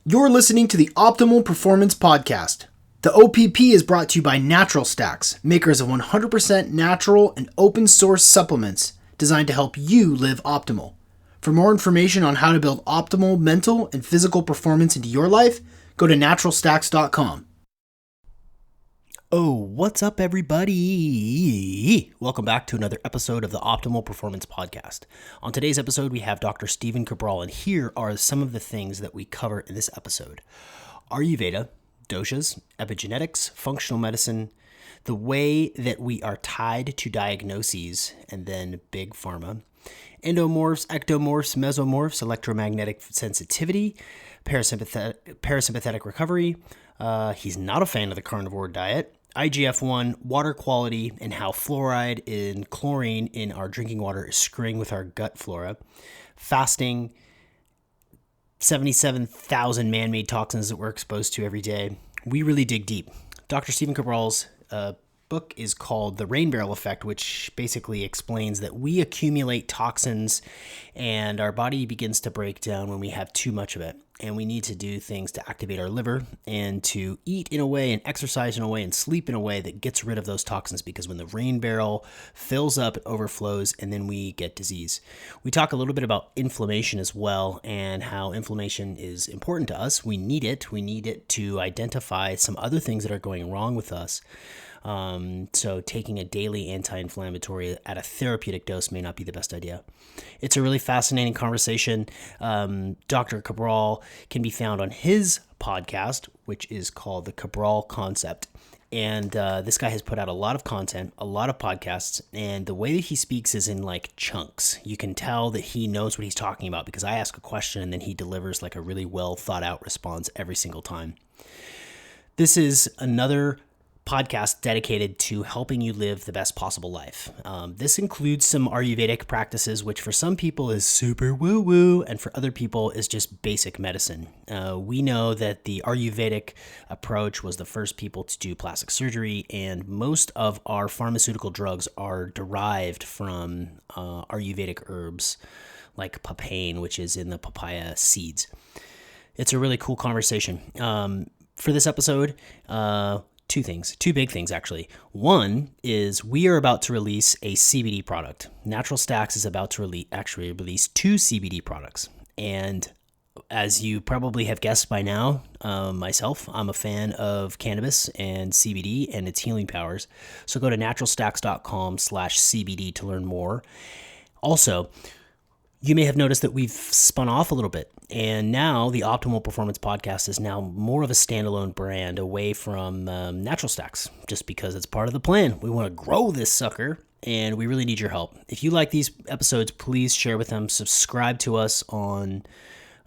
You're listening to the Optimal Performance Podcast. The OPP is brought to you by Natural Stacks, makers of 100% natural and open source supplements designed to help you live optimal. For more information on how to build optimal mental and physical performance into your life, go to naturalstacks.com. Oh, what's up, everybody? Welcome back to another episode of the Optimal Performance Podcast. On today's episode, we have Dr. Stephen Cabral, and here are some of the things that we cover in this episode. Ayurveda, doshas, epigenetics, functional medicine, the way that we are tied to diagnoses, and then big pharma, endomorphs, ectomorphs, mesomorphs, electromagnetic sensitivity, parasympathetic recovery. He's not a fan of the carnivore diet. IGF-1, water quality, and how fluoride and chlorine in our drinking water is screwing with our gut flora. Fasting, 77,000 man-made toxins that we're exposed to every day. We really dig deep. Dr. Stephen Cabral's book is called The Rain Barrel Effect, which basically explains that we accumulate toxins and our body begins to break down when we have too much of it. And we need to do things to activate our liver and to eat in a way and exercise in a way and sleep in a way that gets rid of those toxins, because when the rain barrel fills up, it overflows and then we get disease. We talk a little bit about inflammation as well and how inflammation is important to us. We need it. We need it to identify some other things that are going wrong with us. So taking a daily anti-inflammatory at a therapeutic dose may not be the best idea. It's a really fascinating conversation. Dr. Cabral can be found on his podcast, which is called The Cabral Concept. And this guy has put out a lot of content, a lot of podcasts, and the way that he speaks is in like chunks. You can tell that he knows what he's talking about because I ask a question and then he delivers like a really well thought out response every single time. This is another podcast dedicated to helping you live the best possible life. This includes some Ayurvedic practices, which for some people is super woo-woo, and for other people is just basic medicine. We know that the Ayurvedic approach was the first people to do plastic surgery, and most of our pharmaceutical drugs are derived from Ayurvedic herbs, like papain, which is in the papaya seeds. It's a really cool conversation. For this episode, two big things actually. One is we are about to release a CBD product. Natural Stacks is about to release two CBD products. And as you probably have guessed by now, myself, I'm a fan of cannabis and CBD and its healing powers. So go to naturalstacks.com/CBD to learn more. Also, you may have noticed that we've spun off a little bit, and now the Optimal Performance Podcast is now more of a standalone brand away from Natural Stacks, just because it's part of the plan. We want to grow this sucker, and we really need your help. If you like these episodes, please share with them. Subscribe to us on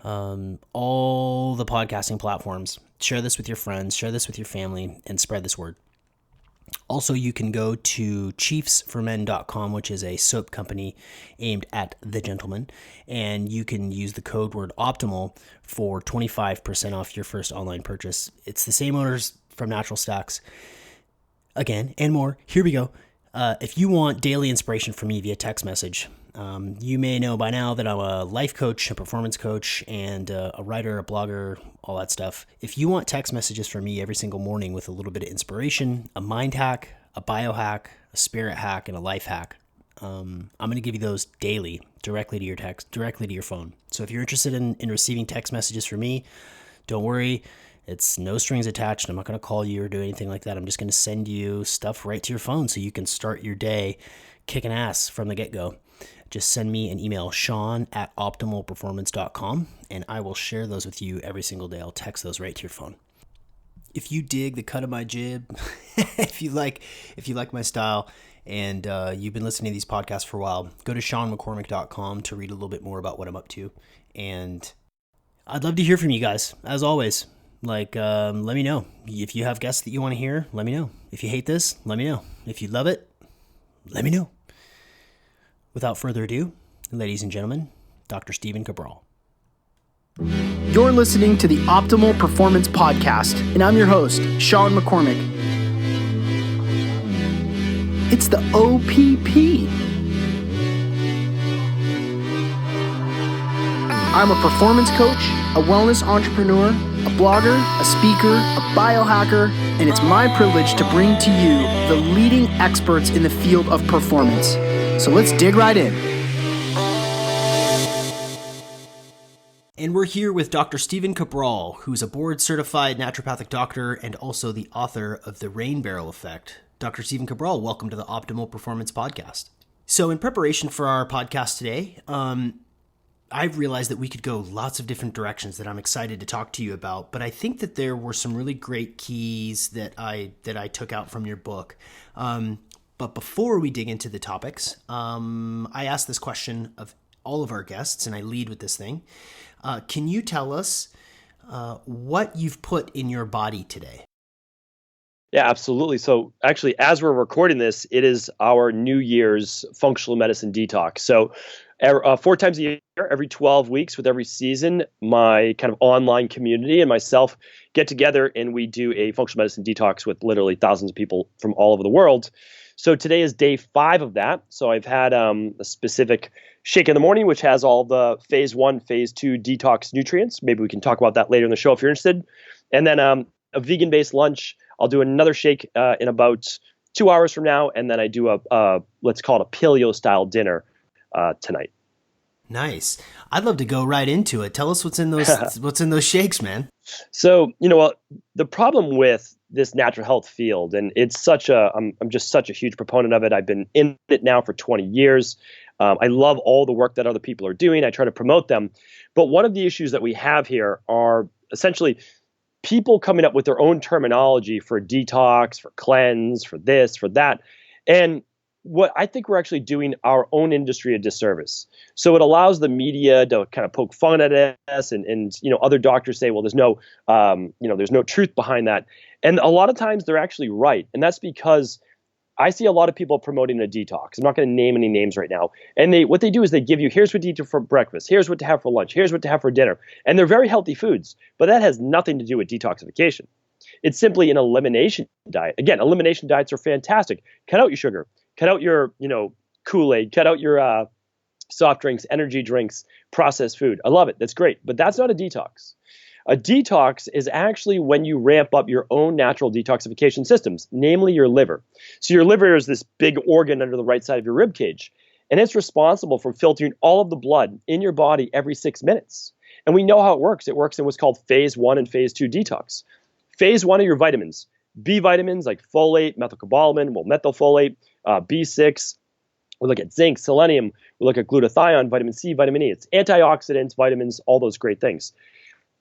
all the podcasting platforms. Share this with your friends, share this with your family, and spread this word. Also, you can go to chiefsformen.com, which is a soap company aimed at the gentleman, and you can use the code word OPTIMAL for 25% off your first online purchase. It's the same owners from Natural Stacks. Again, and more. Here we go. If you want daily inspiration from me via text message, you may know by now that I'm a life coach, a performance coach, and a writer, a blogger, all that stuff. If you want text messages from me every single morning with a little bit of inspiration, a mind hack, a biohack, a spirit hack, and a life hack, I'm going to give you those daily, directly to your text, directly to your phone. So if you're interested in receiving text messages from me, don't worry. It's no strings attached. I'm not going to call you or do anything like that. I'm just going to send you stuff right to your phone so you can start your day kicking ass from the get-go. Just send me an email, sean@optimalperformance.com, and I will share those with you every single day. I'll text those right to your phone. If you dig the cut of my jib, if you like my style, and you've been listening to these podcasts for a while, go to seanmccormick.com to read a little bit more about what I'm up to. And I'd love to hear from you guys, as always. Let me know. If you have guests that you want to hear, let me know. If you hate this, let me know. If you love it, let me know. Without further ado, ladies and gentlemen, Dr. Stephen Cabral. You're listening to the Optimal Performance Podcast, and I'm your host, Sean McCormick. It's the OPP. I'm a performance coach, a wellness entrepreneur, a blogger, a speaker, a biohacker, and it's my privilege to bring to you the leading experts in the field of performance. So let's dig right in. And we're here with Dr. Stephen Cabral, who's a board-certified naturopathic doctor and also the author of The Rain Barrel Effect. Dr. Stephen Cabral, welcome to the Optimal Performance Podcast. So in preparation for our podcast today, I've realized that we could go lots of different directions that I'm excited to talk to you about, but I think that there were some really great keys that I took out from your book. But before we dig into the topics, I asked this question of all of our guests, and I lead with this thing. Can you tell us what you've put in your body today? Yeah, absolutely. So actually, as we're recording this, it is our New Year's functional medicine detox. So 4 times a year, every 12 weeks with every season, my kind of online community and myself get together and we do a functional medicine detox with literally thousands of people from all over the world. So today is day 5 of that. So I've had a specific shake in the morning, which has all the phase 1, phase 2 detox nutrients. Maybe we can talk about that later in the show if you're interested. And then a vegan-based lunch. I'll do another shake in about 2 hours from now. And then I do a let's call it a paleo-style dinner tonight. Nice. I'd love to go right into it. Tell us what's in those shakes, man. So, the problem with this natural health field, and it's I'm just such a huge proponent of it. I've been in it now for 20 years. I love all the work that other people are doing. I try to promote them. But one of the issues that we have here are essentially people coming up with their own terminology for detox, for cleanse, for this, for that. And what I think we're actually doing our own industry a disservice. So it allows the media to kind of poke fun at us and other doctors say, well, there's no truth behind that. And a lot of times they're actually right. And that's because I see a lot of people promoting a detox. I'm not going to name any names right now. And what they do is they give you, here's what to eat for breakfast, here's what to have for lunch, here's what to have for dinner. And they're very healthy foods, but that has nothing to do with detoxification. It's simply an elimination diet. Again, elimination diets are fantastic. Cut out your sugar, cut out your, Kool-Aid, cut out your soft drinks, energy drinks, processed food. I love it. That's great. But that's not a detox. A detox is actually when you ramp up your own natural detoxification systems, namely your liver. So your liver is this big organ under the right side of your rib cage, and it's responsible for filtering all of the blood in your body every 6 minutes. And we know how it works. It works in what's called phase 1 and phase 2 detox. Phase 1 are your vitamins. B vitamins like folate, methylcobalamin, methylfolate, B6. We look at zinc, selenium. We look at glutathione, vitamin C, vitamin E. It's antioxidants, vitamins, all those great things.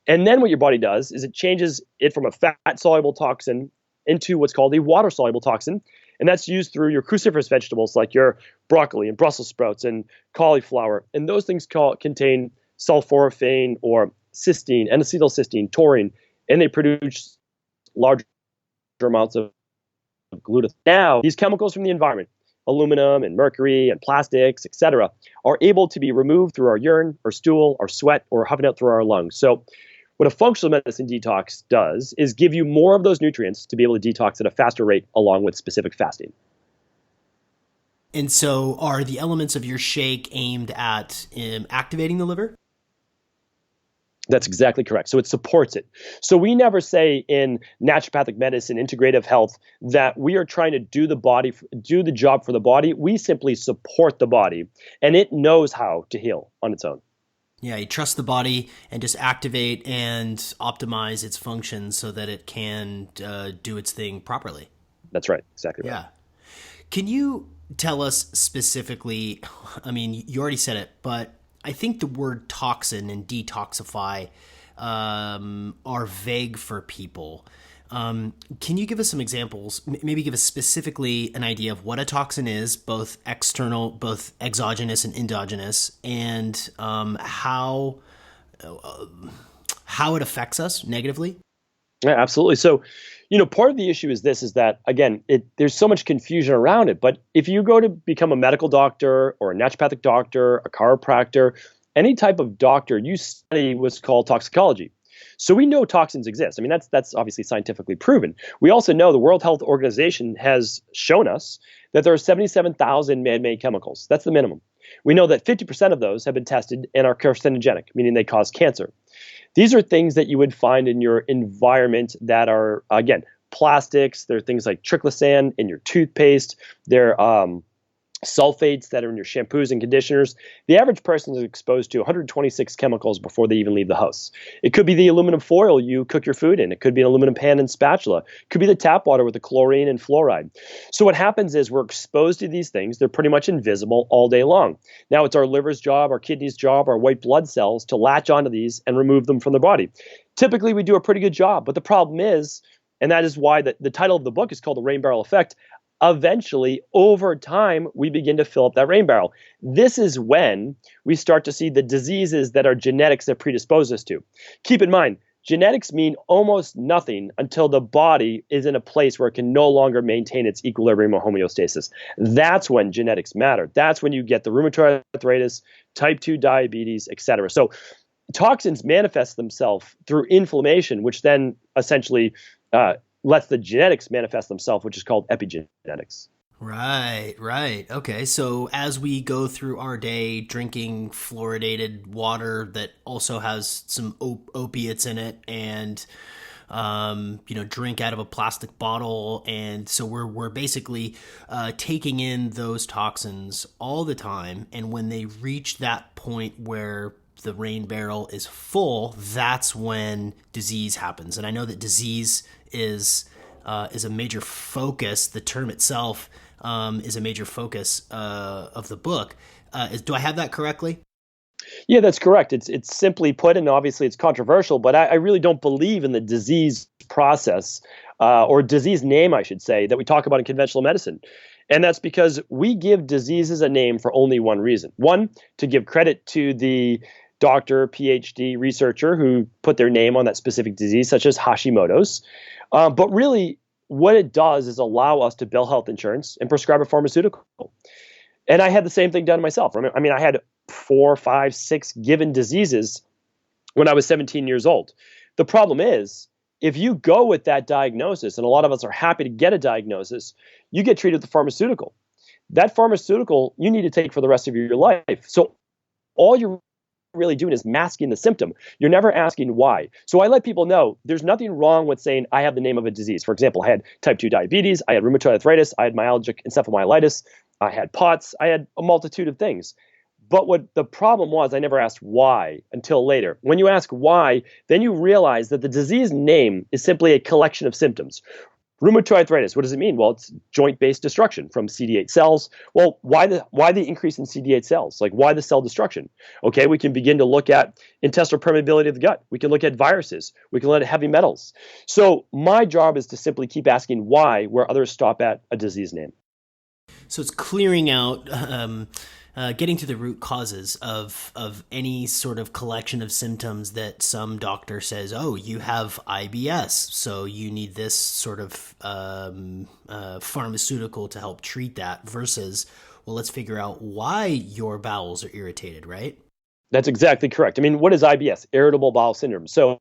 And then what your body does is it changes it from a fat-soluble toxin into what's called a water-soluble toxin. And that's used through your cruciferous vegetables like your broccoli and Brussels sprouts and cauliflower. And those things contain sulforaphane or cysteine, N-acetylcysteine, taurine, and they produce larger amounts of glutathione. Now, these chemicals from the environment, aluminum and mercury and plastics, etc., are able to be removed through our urine, or stool, or sweat, or huffing out through our lungs. So what a functional medicine detox does is give you more of those nutrients to be able to detox at a faster rate along with specific fasting. And so are the elements of your shake aimed at activating the liver? That's exactly correct. So it supports it. So we never say in naturopathic medicine, integrative health, that we are trying to do the job for the body. We simply support the body, and it knows how to heal on its own. Yeah, you trust the body and just activate and optimize its functions so that it can do its thing properly. That's right. Exactly right. Yeah. Can you tell us specifically, I mean, you already said it, but I think the word toxin and detoxify are vague for people. Can you give us some examples? Maybe give us specifically an idea of what a toxin is, both external, both exogenous and endogenous, and how it affects us negatively? Yeah, absolutely. So, part of the issue is that, again, there's so much confusion around it. But if you go to become a medical doctor or a naturopathic doctor, a chiropractor, any type of doctor, you study what's called toxicology. So we know toxins exist. I mean, that's obviously scientifically proven. We also know the World Health Organization has shown us that there are 77,000 man-made chemicals. That's the minimum. We know that 50% of those have been tested and are carcinogenic, meaning they cause cancer. These are things that you would find in your environment that are, again, plastics. There are things like triclosan in your toothpaste. They're sulfates that are in your shampoos and conditioners. The average person is exposed to 126 chemicals before they even leave the house. It could be the aluminum foil you cook your food in. It could be an aluminum pan and spatula. It could be the tap water with the chlorine and fluoride. So what happens is we're exposed to these things. They're pretty much invisible all day long. Now it's our liver's job, our kidney's job, our white blood cells to latch onto these and remove them from the body. Typically, we do a pretty good job, but the problem is, and that is why the title of the book is called The Rain Barrel Effect, eventually, over time, we begin to fill up that rain barrel. This is when we start to see the diseases that our genetics have predisposed us to. Keep in mind, genetics mean almost nothing until the body is in a place where it can no longer maintain its equilibrium or homeostasis. That's when genetics matter. That's when you get the rheumatoid arthritis, type 2 diabetes, etc. So toxins manifest themselves through inflammation, which then essentially lets the genetics manifest themselves, which is called epigenetics. Right. Okay. So as we go through our day drinking fluoridated water that also has some opiates in it and, drink out of a plastic bottle. And so we're basically taking in those toxins all the time. And when they reach that point where the rain barrel is full, that's when disease happens. And I know that disease is a major focus. The term itself is a major focus of the book. Do I have that correctly? Yeah, that's correct. It's simply put, and obviously it's controversial, but I really don't believe in the disease process or disease name, I should say, that we talk about in conventional medicine. And that's because we give diseases a name for only one reason. One, to give credit to the doctor, PhD, researcher who put their name on that specific disease, such as Hashimoto's. But really, what it does is allow us to bill health insurance and prescribe a pharmaceutical. And I had the same thing done myself. I mean, I had 4, 5, 6 given diseases when I was 17 years old. The problem is, if you go with that diagnosis, and a lot of us are happy to get a diagnosis, you get treated with a pharmaceutical. That pharmaceutical you need to take for the rest of your life. So all you're really doing is masking the symptom. You're never asking why. So I let people know there's nothing wrong with saying I have the name of a disease. For example, I had type 2 diabetes, I had rheumatoid arthritis, I had myalgic encephalomyelitis, I had POTS, I had a multitude of things. But what the problem was, I never asked why until later. When you ask why, then you realize that the disease name is simply a collection of symptoms. Rheumatoid arthritis, what does it mean? Well, it's joint-based destruction from CD8 cells. Well, why the increase in CD8 cells? Like, why the cell destruction? Okay, we can begin to look at intestinal permeability of the gut. We can look at viruses. We can look at heavy metals. So my job is to simply keep asking why where others stop at a disease name. So it's clearing out, getting to the root causes of any sort of collection of symptoms that some doctor says, oh, you have IBS, so you need this sort of pharmaceutical to help treat that, versus, well, let's figure out why your bowels are irritated, right? That's exactly correct. I mean, what is IBS? Irritable bowel syndrome. So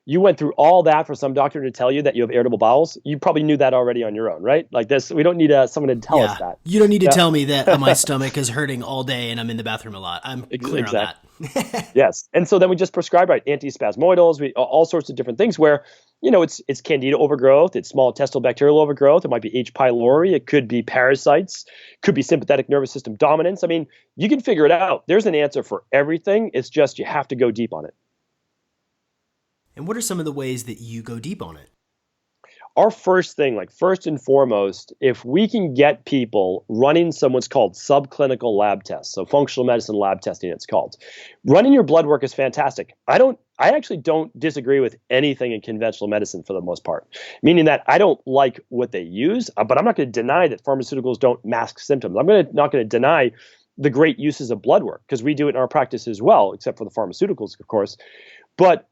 you went through all that for some doctor to tell you that you have irritable bowels. You probably knew that already on your own, right? Like this, we don't need someone to tell us that. You don't need to tell me that my stomach is hurting all day and I'm in the bathroom a lot. I'm clear on that. Yes. And so then we just prescribe antispasmoidals, all sorts of different things where, it's candida overgrowth, it's small intestinal bacterial overgrowth, it might be H. pylori, it could be parasites, could be sympathetic nervous system dominance. I mean, you can figure it out. There's an answer for everything. It's just you have to go deep on it. And what are some of the ways that you go deep on it? Our first thing, first and foremost, if we can get people running what's called subclinical lab tests, so functional medicine lab testing it's called. Running your blood work is fantastic. I actually don't disagree with anything in conventional medicine for the most part, meaning that I don't like what they use, but I'm not going to deny that pharmaceuticals don't mask symptoms. I'm not going to deny the great uses of blood work, because we do it in our practice as well, except for the pharmaceuticals, of course. But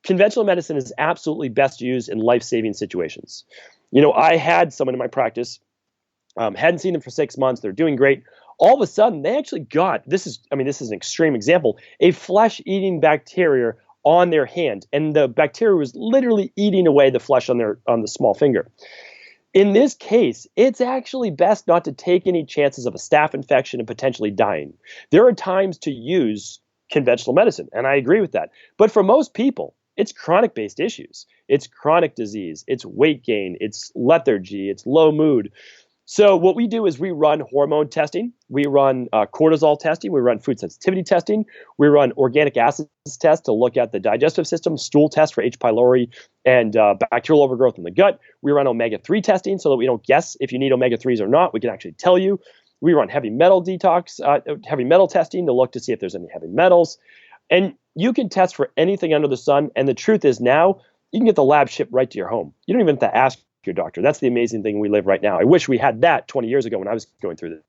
conventional medicine is absolutely best used in life-saving situations. I had someone in my practice, hadn't seen them for 6 months. They're doing great. All of a sudden, they actually got, this is an extreme example, a flesh-eating bacteria on their hand. And the bacteria was literally eating away the flesh on the small finger. In this case, it's actually best not to take any chances of a staph infection and potentially dying. There are times to use conventional medicine, and I agree with that. But for most people, it's chronic-based issues. It's chronic disease, it's weight gain, it's lethargy, it's low mood. So what we do is we run hormone testing, we run cortisol testing, we run food sensitivity testing, we run organic acids tests to look at the digestive system, stool test for H. pylori and bacterial overgrowth in the gut. We run omega-3 testing so that we don't guess if you need omega-3s or not. We can actually tell you. We run heavy metal testing to look to see if there's any heavy metals. And you can test for anything under the sun. And the truth is now you can get the lab shipped right to your home. You don't even have to ask your doctor. That's the amazing thing we live right now. I wish we had that 20 years ago when I was going through this.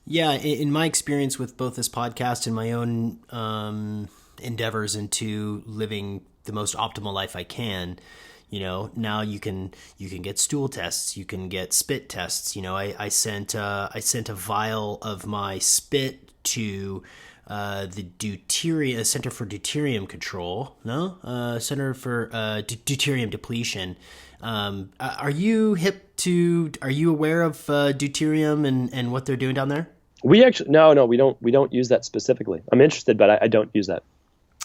Yeah, in my experience with both this podcast and my own endeavors into living the most optimal life I can, now you can get stool tests, you can get spit tests. I sent a vial of my spit to the deuterium Center for Deuterium Control, Center for Deuterium Depletion. Are you aware of deuterium and what they're doing down there? We actually no, we don't use that specifically. I'm interested, but I don't use that.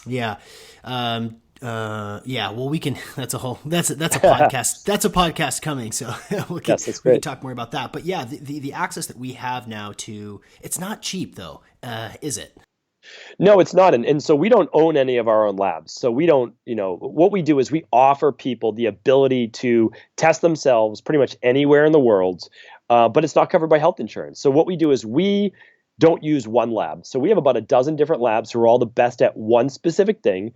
Yeah. Well, we can. That's a podcast. That's a podcast coming. So we can talk more about that. But yeah, the access that we have now to, it's not cheap though, is it? No, it's not. And so we don't own any of our own labs. So we don't, what we do is we offer people the ability to test themselves pretty much anywhere in the world, but it's not covered by health insurance. So what we do is we don't use one lab. So we have about a dozen different labs who are all the best at one specific thing.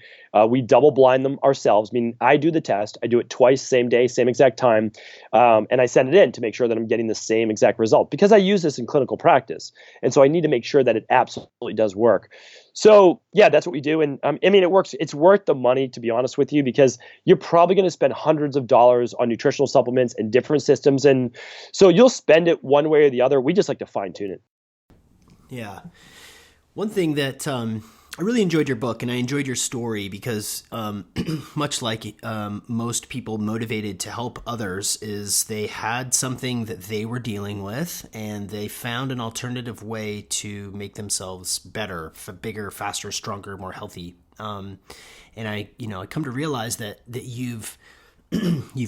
We double blind them ourselves, meaning I do the test. I do it twice, same day, same exact time. And I send it in to make sure that I'm getting the same exact result because I use this in clinical practice. And so I need to make sure that it absolutely does work. So yeah, that's what we do. And it works. It's worth the money, to be honest with you, because you're probably going to spend hundreds of dollars on nutritional supplements and different systems. And so you'll spend it one way or the other. We just like to fine tune it. Yeah. One thing that I really enjoyed your book and I enjoyed your story because much like most people motivated to help others is they had something that they were dealing with and they found an alternative way to make themselves better, bigger, faster, stronger, more healthy. And I come to realize that you've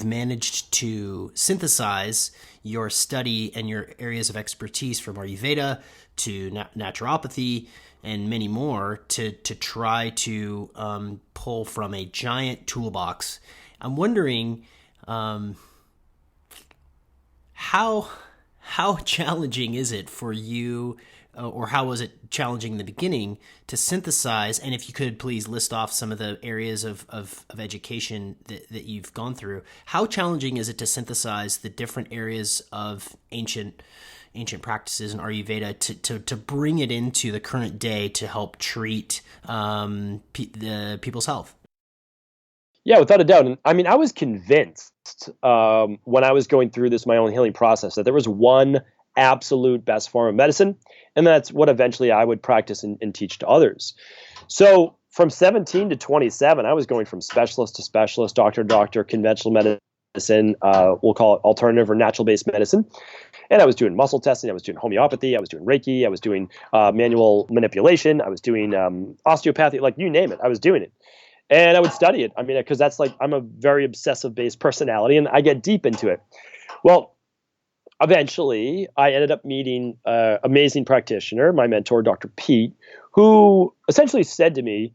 managed to synthesize your study and your areas of expertise from Ayurveda to naturopathy and many more to try to pull from a giant toolbox. I'm wondering how challenging is it for you, or how was it challenging in the beginning to synthesize? And if you could please list off some of the areas of education that you've gone through. How challenging is it to synthesize the different areas of ancient practices in Ayurveda to bring it into the current day to help treat the people's health? Yeah, without a doubt. And I was convinced when I was going through my own healing process that there was one absolute best form of medicine, and that's what eventually I would practice and teach to others. So from 17 to 27, I was going from specialist to specialist, doctor to doctor, conventional medicine, we'll call it alternative or natural-based medicine. And I was doing muscle testing, I was doing homeopathy, I was doing Reiki, I was doing manual manipulation, I was doing osteopathy, like you name it, I was doing it. And I would study it. Because that's I'm a very obsessive-based personality, and I get deep into it. Well, eventually, I ended up meeting an amazing practitioner, my mentor, Dr. Pete, who essentially said to me,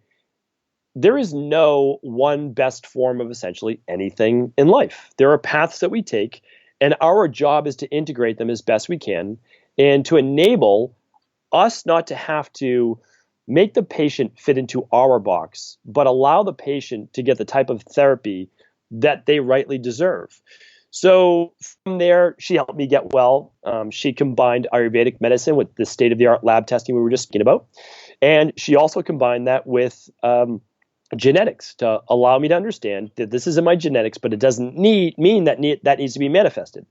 there is no one best form of essentially anything in life. There are paths that we take, and our job is to integrate them as best we can and to enable us not to have to make the patient fit into our box, but allow the patient to get the type of therapy that they rightly deserve. So from there, she helped me get well. She combined Ayurvedic medicine with the state-of-the-art lab testing we were just speaking about. And she also combined that with genetics to allow me to understand that this is in my genetics, but it doesn't mean that needs to be manifested.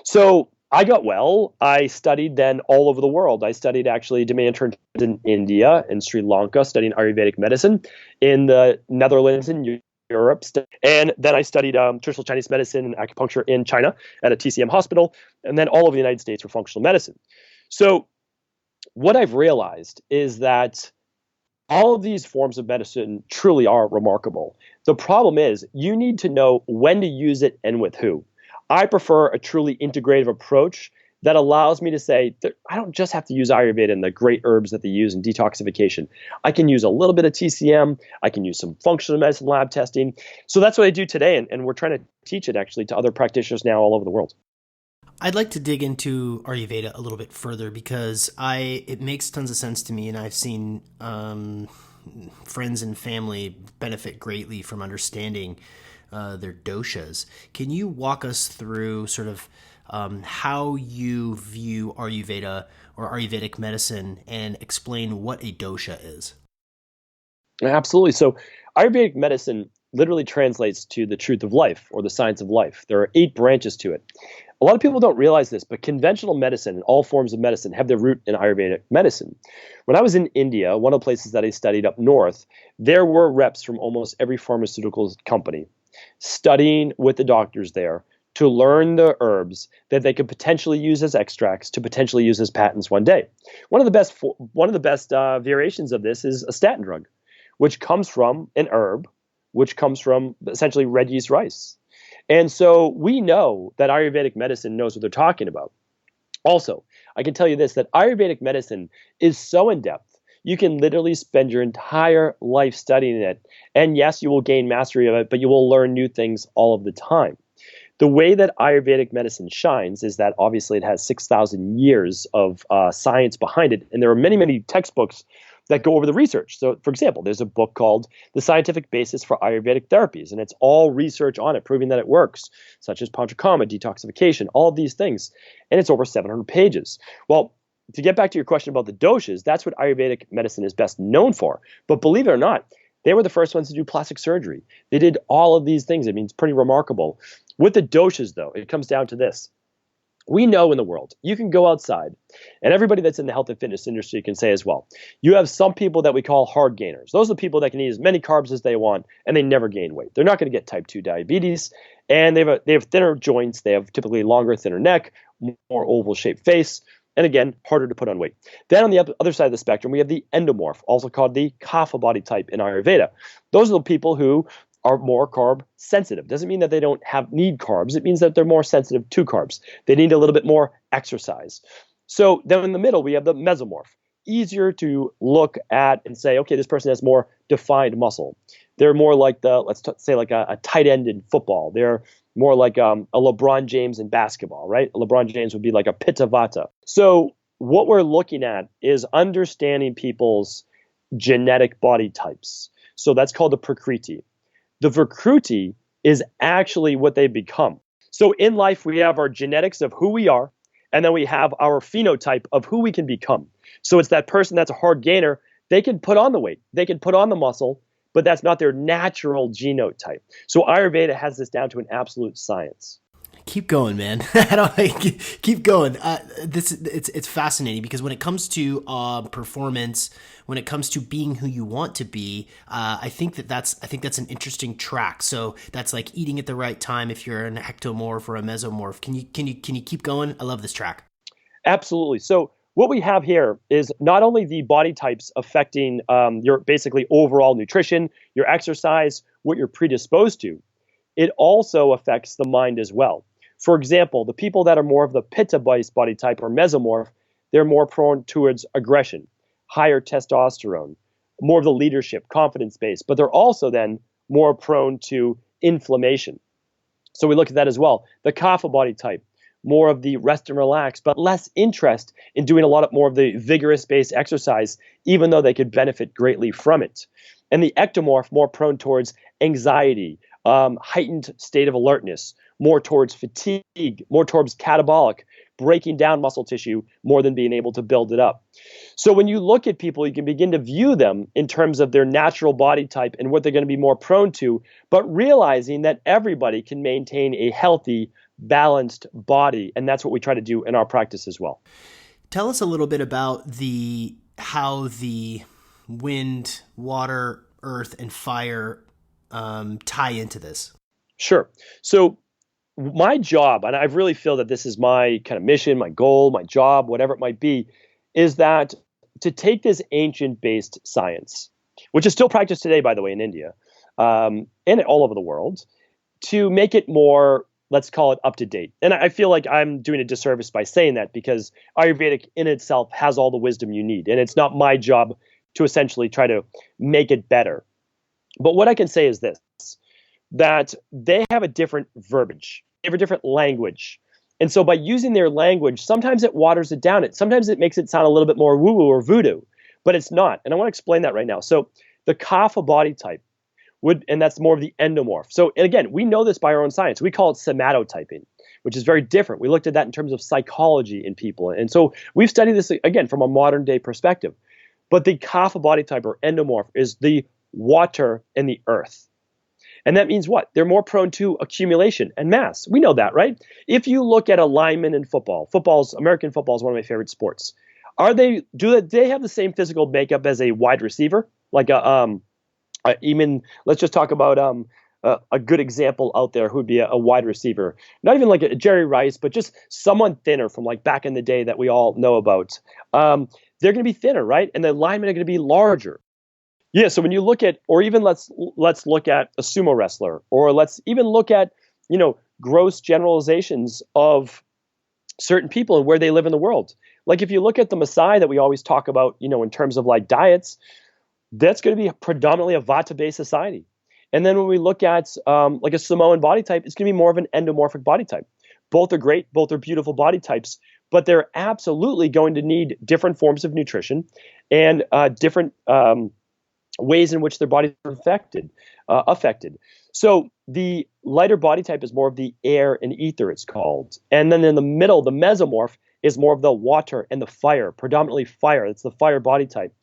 So I got well. I studied then all over the world. I studied actually did my internships in India and Sri Lanka, studying Ayurvedic medicine, in the Netherlands and Europe, and then I studied traditional Chinese medicine and acupuncture in China at a TCM hospital, and then all over the United States for functional medicine. So what I've realized is that all of these forms of medicine truly are remarkable. The problem is you need to know when to use it and with who. I prefer a truly integrative approach that allows me to say that I don't just have to use Ayurveda and the great herbs that they use in detoxification. I can use a little bit of TCM. I can use some functional medicine lab testing. So that's what I do today, and we're trying to teach it actually to other practitioners now all over the world. I'd like to dig into Ayurveda a little bit further because it makes tons of sense to me, and I've seen friends and family benefit greatly from understanding their doshas. Can you walk us through sort of how you view Ayurveda or Ayurvedic medicine and explain what a dosha is? Absolutely. So Ayurvedic medicine literally translates to the truth of life or the science of life. There are 8 branches to it. A lot of people don't realize this, but conventional medicine and all forms of medicine have their root in Ayurvedic medicine. When I was in India, one of the places that I studied up north, there were reps from almost every pharmaceutical company studying with the doctors there to learn the herbs that they could potentially use as extracts to potentially use as patents one day. One of the best variations of this is a statin drug, which comes from an herb, which comes from essentially red yeast rice. And so we know that Ayurvedic medicine knows what they're talking about. Also, I can tell you this, that Ayurvedic medicine is so in-depth, you can literally spend your entire life studying it. And yes, you will gain mastery of it, but you will learn new things all of the time. The way that Ayurvedic medicine shines is that obviously it has 6,000 years of science behind it. And there are many, many textbooks that go over the research. So, for example, there's a book called The Scientific Basis for Ayurvedic Therapies, and it's all research on it, proving that it works, such as panchakarma, detoxification, all of these things. And it's over 700 pages. Well, to get back to your question about the doshas, that's what Ayurvedic medicine is best known for. But believe it or not, they were the first ones to do plastic surgery. They did all of these things. I mean, it's pretty remarkable. With the doshas, though, it comes down to this. We know in the world, you can go outside, and everybody that's in the health and fitness industry can say as well, you have some people that we call hard gainers. Those are the people that can eat as many carbs as they want, and they never gain weight. They're not going to get type 2 diabetes, and they have thinner joints. They have typically longer, thinner neck, more oval-shaped face, and again, harder to put on weight. Then on the other side of the spectrum, we have the endomorph, also called the kapha body type in Ayurveda. Those are the people who are more carb sensitive. Doesn't mean that they don't need carbs. It means that they're more sensitive to carbs. They need a little bit more exercise. So then in the middle, we have the mesomorph. Easier to look at and say, okay, this person has more defined muscle. They're more like say like a tight end in football. They're more like a LeBron James in basketball, right? LeBron James would be like a Pitta Vata. So what we're looking at is understanding people's genetic body types. So that's called the Prakriti. The Vikruti is actually what they become. So in life, we have our genetics of who we are, and then we have our phenotype of who we can become. So it's that person that's a hard gainer, they can put on the weight, they can put on the muscle, but that's not their natural genotype. So Ayurveda has this down to an absolute science. Keep going, man. Keep going. It's fascinating because when it comes to performance, when it comes to being who you want to be, I think that's an interesting track. So that's like eating at the right time if you're an ectomorph or a mesomorph. Can you keep going? I love this track. Absolutely. So what we have here is not only the body types affecting your basically overall nutrition, your exercise, what you're predisposed to. It also affects the mind as well. For example, the people that are more of the pitta-based body type or mesomorph, they're more prone towards aggression, higher testosterone, more of the leadership, confidence-based, but they're also then more prone to inflammation. So we look at that as well. The kapha body type, more of the rest and relax, but less interest in doing a lot more of the vigorous-based exercise, even though they could benefit greatly from it. And the ectomorph, more prone towards anxiety, heightened state of alertness, more towards fatigue, more towards catabolic, breaking down muscle tissue more than being able to build it up. So when you look at people, you can begin to view them in terms of their natural body type and what they're going to be more prone to, but realizing that everybody can maintain a healthy, balanced body. And that's what we try to do in our practice as well. Tell us a little bit about how the wind, water, earth, and fire tie into this? Sure. So my job, and I really feel that this is my kind of mission, my goal, my job, whatever it might be, is that to take this ancient-based science, which is still practiced today, by the way, in India, and all over the world, to make it more, let's call it up to date. And I feel like I'm doing a disservice by saying that, because Ayurvedic in itself has all the wisdom you need. And it's not my job to essentially try to make it better. But what I can say is this, that they have a different verbiage, they have a different language. And so by using their language, sometimes it waters it down. Sometimes it makes it sound a little bit more woo-woo or voodoo, but it's not. And I want to explain that right now. So the kapha body type and that's more of the endomorph. So, and again, we know this by our own science. We call it somatotyping, which is very different. We looked at that in terms of psychology in people. And so we've studied this, again, from a modern day perspective. But the kapha body type or endomorph is the water and the earth. And that means what? They're more prone to accumulation and mass. We know that, right? If you look at a lineman in American football is one of my favorite sports. Do they have the same physical makeup as a wide receiver? Like even let's just talk about a good example out there who would be a wide receiver. Not even like a Jerry Rice, but just someone thinner from like back in the day that we all know about. They're going to be thinner, right? And the linemen are going to be larger. Yeah, so when you look at, or even let's look at a sumo wrestler, or let's even look at, gross generalizations of certain people and where they live in the world. Like if you look at the Maasai that we always talk about, in terms of like diets, that's going to be predominantly a Vata-based society. And then when we look at like a Samoan body type, it's going to be more of an endomorphic body type. Both are great, both are beautiful body types, but they're absolutely going to need different forms of nutrition and different ways in which their bodies are affected. So the lighter body type is more of the air and ether, it's called. And then in the middle, the mesomorph is more of the water and the fire, predominantly fire. It's the fire body type.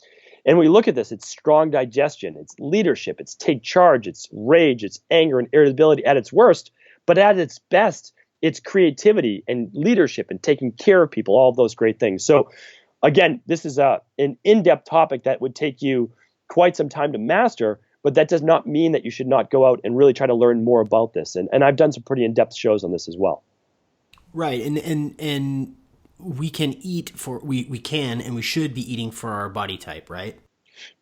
And when we look at this, it's strong digestion, it's leadership, it's take charge, it's rage, it's anger and irritability at its worst. But at its best, it's creativity and leadership and taking care of people, all of those great things. So again, this is an in-depth topic that would take you quite some time to master, but that does not mean that you should not go out and really try to learn more about this. And I've done some pretty in-depth shows on this as well. Right. And we can eat we can and we should be eating for our body type, right?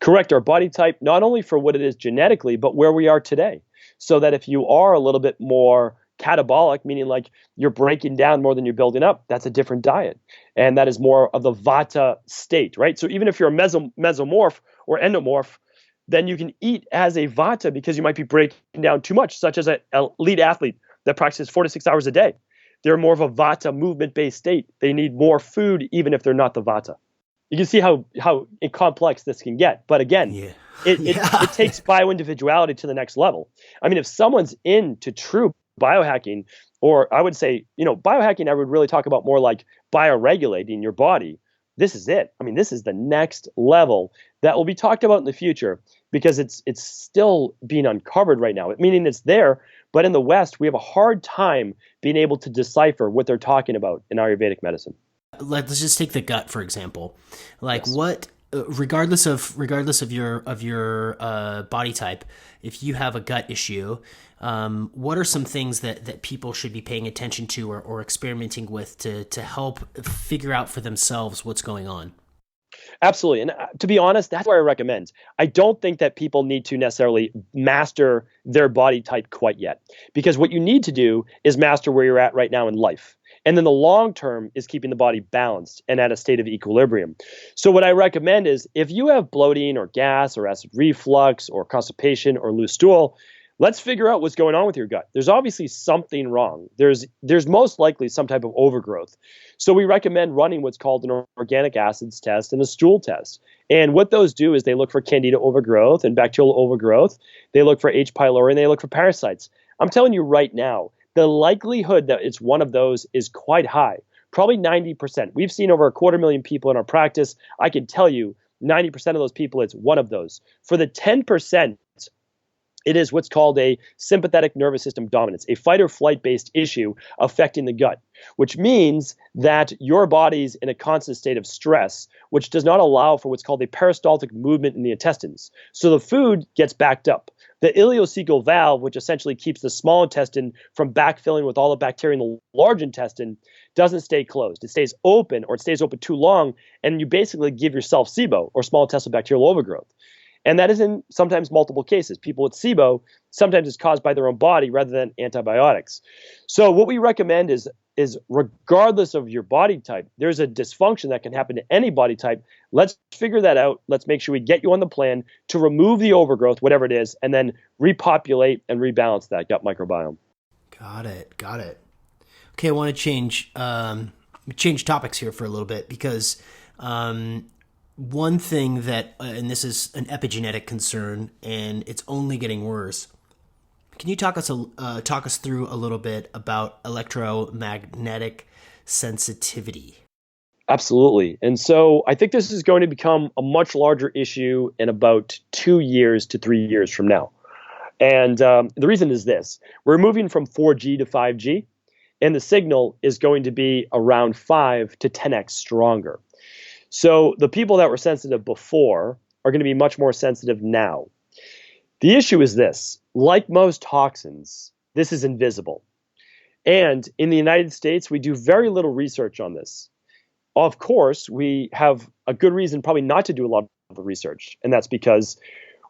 Correct. Our body type, not only for what it is genetically, but where we are today. So that if you are a little bit more catabolic, meaning like you're breaking down more than you're building up, that's a different diet. And that is more of the Vata state, right? So even if you're a mesomorph or endomorph, then you can eat as a Vata because you might be breaking down too much, such as an elite athlete that practices 4 to 6 hours a day. They're more of a Vata movement-based state. They need more food even if they're not the Vata. You can see how complex this can get. But again, it takes bioindividuality to the next level. I mean, if someone's into true biohacking, or I would say, biohacking, I would really talk about more like bioregulating your body. This is it. I mean, this is the next level that will be talked about in the future because it's still being uncovered right now, meaning it's there. But in the West, we have a hard time being able to decipher what they're talking about in Ayurvedic medicine. Let's just take the gut, for example. Like Yes. what, regardless of your body type, if you have a gut issue, what are some things that people should be paying attention to or experimenting with to help figure out for themselves what's going on? Absolutely. And to be honest, that's where I recommend. I don't think that people need to necessarily master their body type quite yet, because what you need to do is master where you're at right now in life. And then the long term is keeping the body balanced and at a state of equilibrium. So what I recommend is if you have bloating or gas or acid reflux or constipation or loose stool, let's figure out what's going on with your gut. There's obviously something wrong. There's most likely some type of overgrowth. So we recommend running what's called an organic acids test and a stool test. And what those do is they look for candida overgrowth and bacterial overgrowth. They look for H. pylori and they look for parasites. I'm telling you right now, the likelihood that it's one of those is quite high, probably 90%. We've seen over 250,000 people in our practice. I can tell you 90% of those people, it's one of those. For the 10%, it is what's called a sympathetic nervous system dominance, a fight or flight based issue affecting the gut, which means that your body's in a constant state of stress, which does not allow for what's called a peristaltic movement in the intestines. So the food gets backed up. The ileocecal valve, which essentially keeps the small intestine from backfilling with all the bacteria in the large intestine, doesn't stay closed. It stays open, or it stays open too long, and you basically give yourself SIBO, or small intestinal bacterial overgrowth. And that is in sometimes multiple cases. People with SIBO, sometimes it's caused by their own body rather than antibiotics. So what we recommend is regardless of your body type, there's a dysfunction that can happen to any body type. Let's figure that out. Let's make sure we get you on the plan to remove the overgrowth, whatever it is, and then repopulate and rebalance that gut microbiome. Got it. Okay, I want to change topics here for a little bit, because one thing that, and this is an epigenetic concern, and it's only getting worse. Can you talk us through a little bit about electromagnetic sensitivity? Absolutely. And so I think this is going to become a much larger issue in about 2 years to 3 years from now. And the reason is this: we're moving from 4G to 5G, and the signal is going to be around 5 to 10x stronger. So the people that were sensitive before are going to be much more sensitive now. The issue is this: like most toxins, this is invisible. And in the United States, we do very little research on this. Of course, we have a good reason probably not to do a lot of the research. And that's because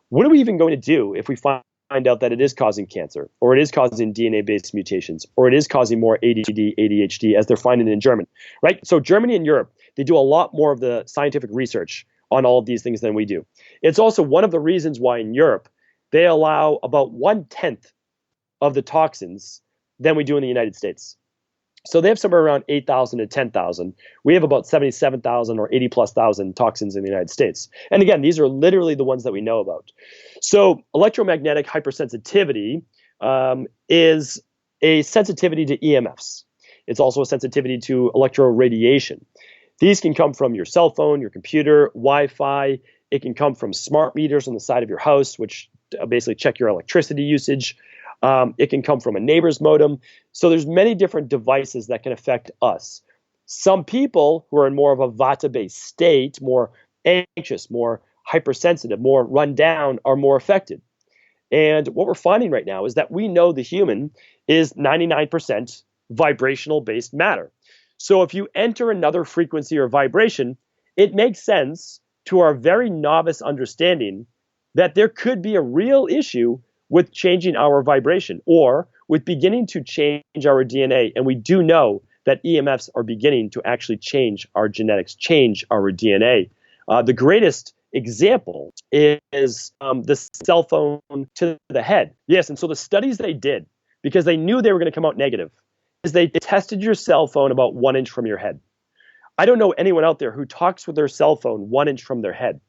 what are we even going to do if we find out that it is causing cancer, or it is causing DNA-based mutations, or it is causing more ADHD, as they're finding in Germany, right? So Germany and Europe, they do a lot more of the scientific research on all of these things than we do. It's also one of the reasons why in Europe, they allow about 1/10 of the toxins than we do in the United States. So they have somewhere around 8,000 to 10,000. We have about 77,000 or 80 plus thousand toxins in the United States. And again, these are literally the ones that we know about. So electromagnetic hypersensitivity is a sensitivity to EMFs. It's also a sensitivity to electroradiation. These can come from your cell phone, your computer, Wi-Fi. It can come from smart meters on the side of your house, which basically check your electricity usage. It can come from a neighbor's modem. So there's many different devices that can affect us. Some people who are in more of a vata-based state, more anxious, more hypersensitive, more run down, are more affected. And what we're finding right now is that we know the human is 99% vibrational-based matter. So if you enter another frequency or vibration, it makes sense to our very novice understanding that there could be a real issue with changing our vibration, or with beginning to change our DNA. And we do know that EMFs are beginning to actually change our genetics, change our DNA. The greatest example is the cell phone to the head. Yes, and so the studies they did, because they knew they were going to come out negative, is they tested your cell phone about 1 inch from your head. I don't know anyone out there who talks with their cell phone 1 inch from their head.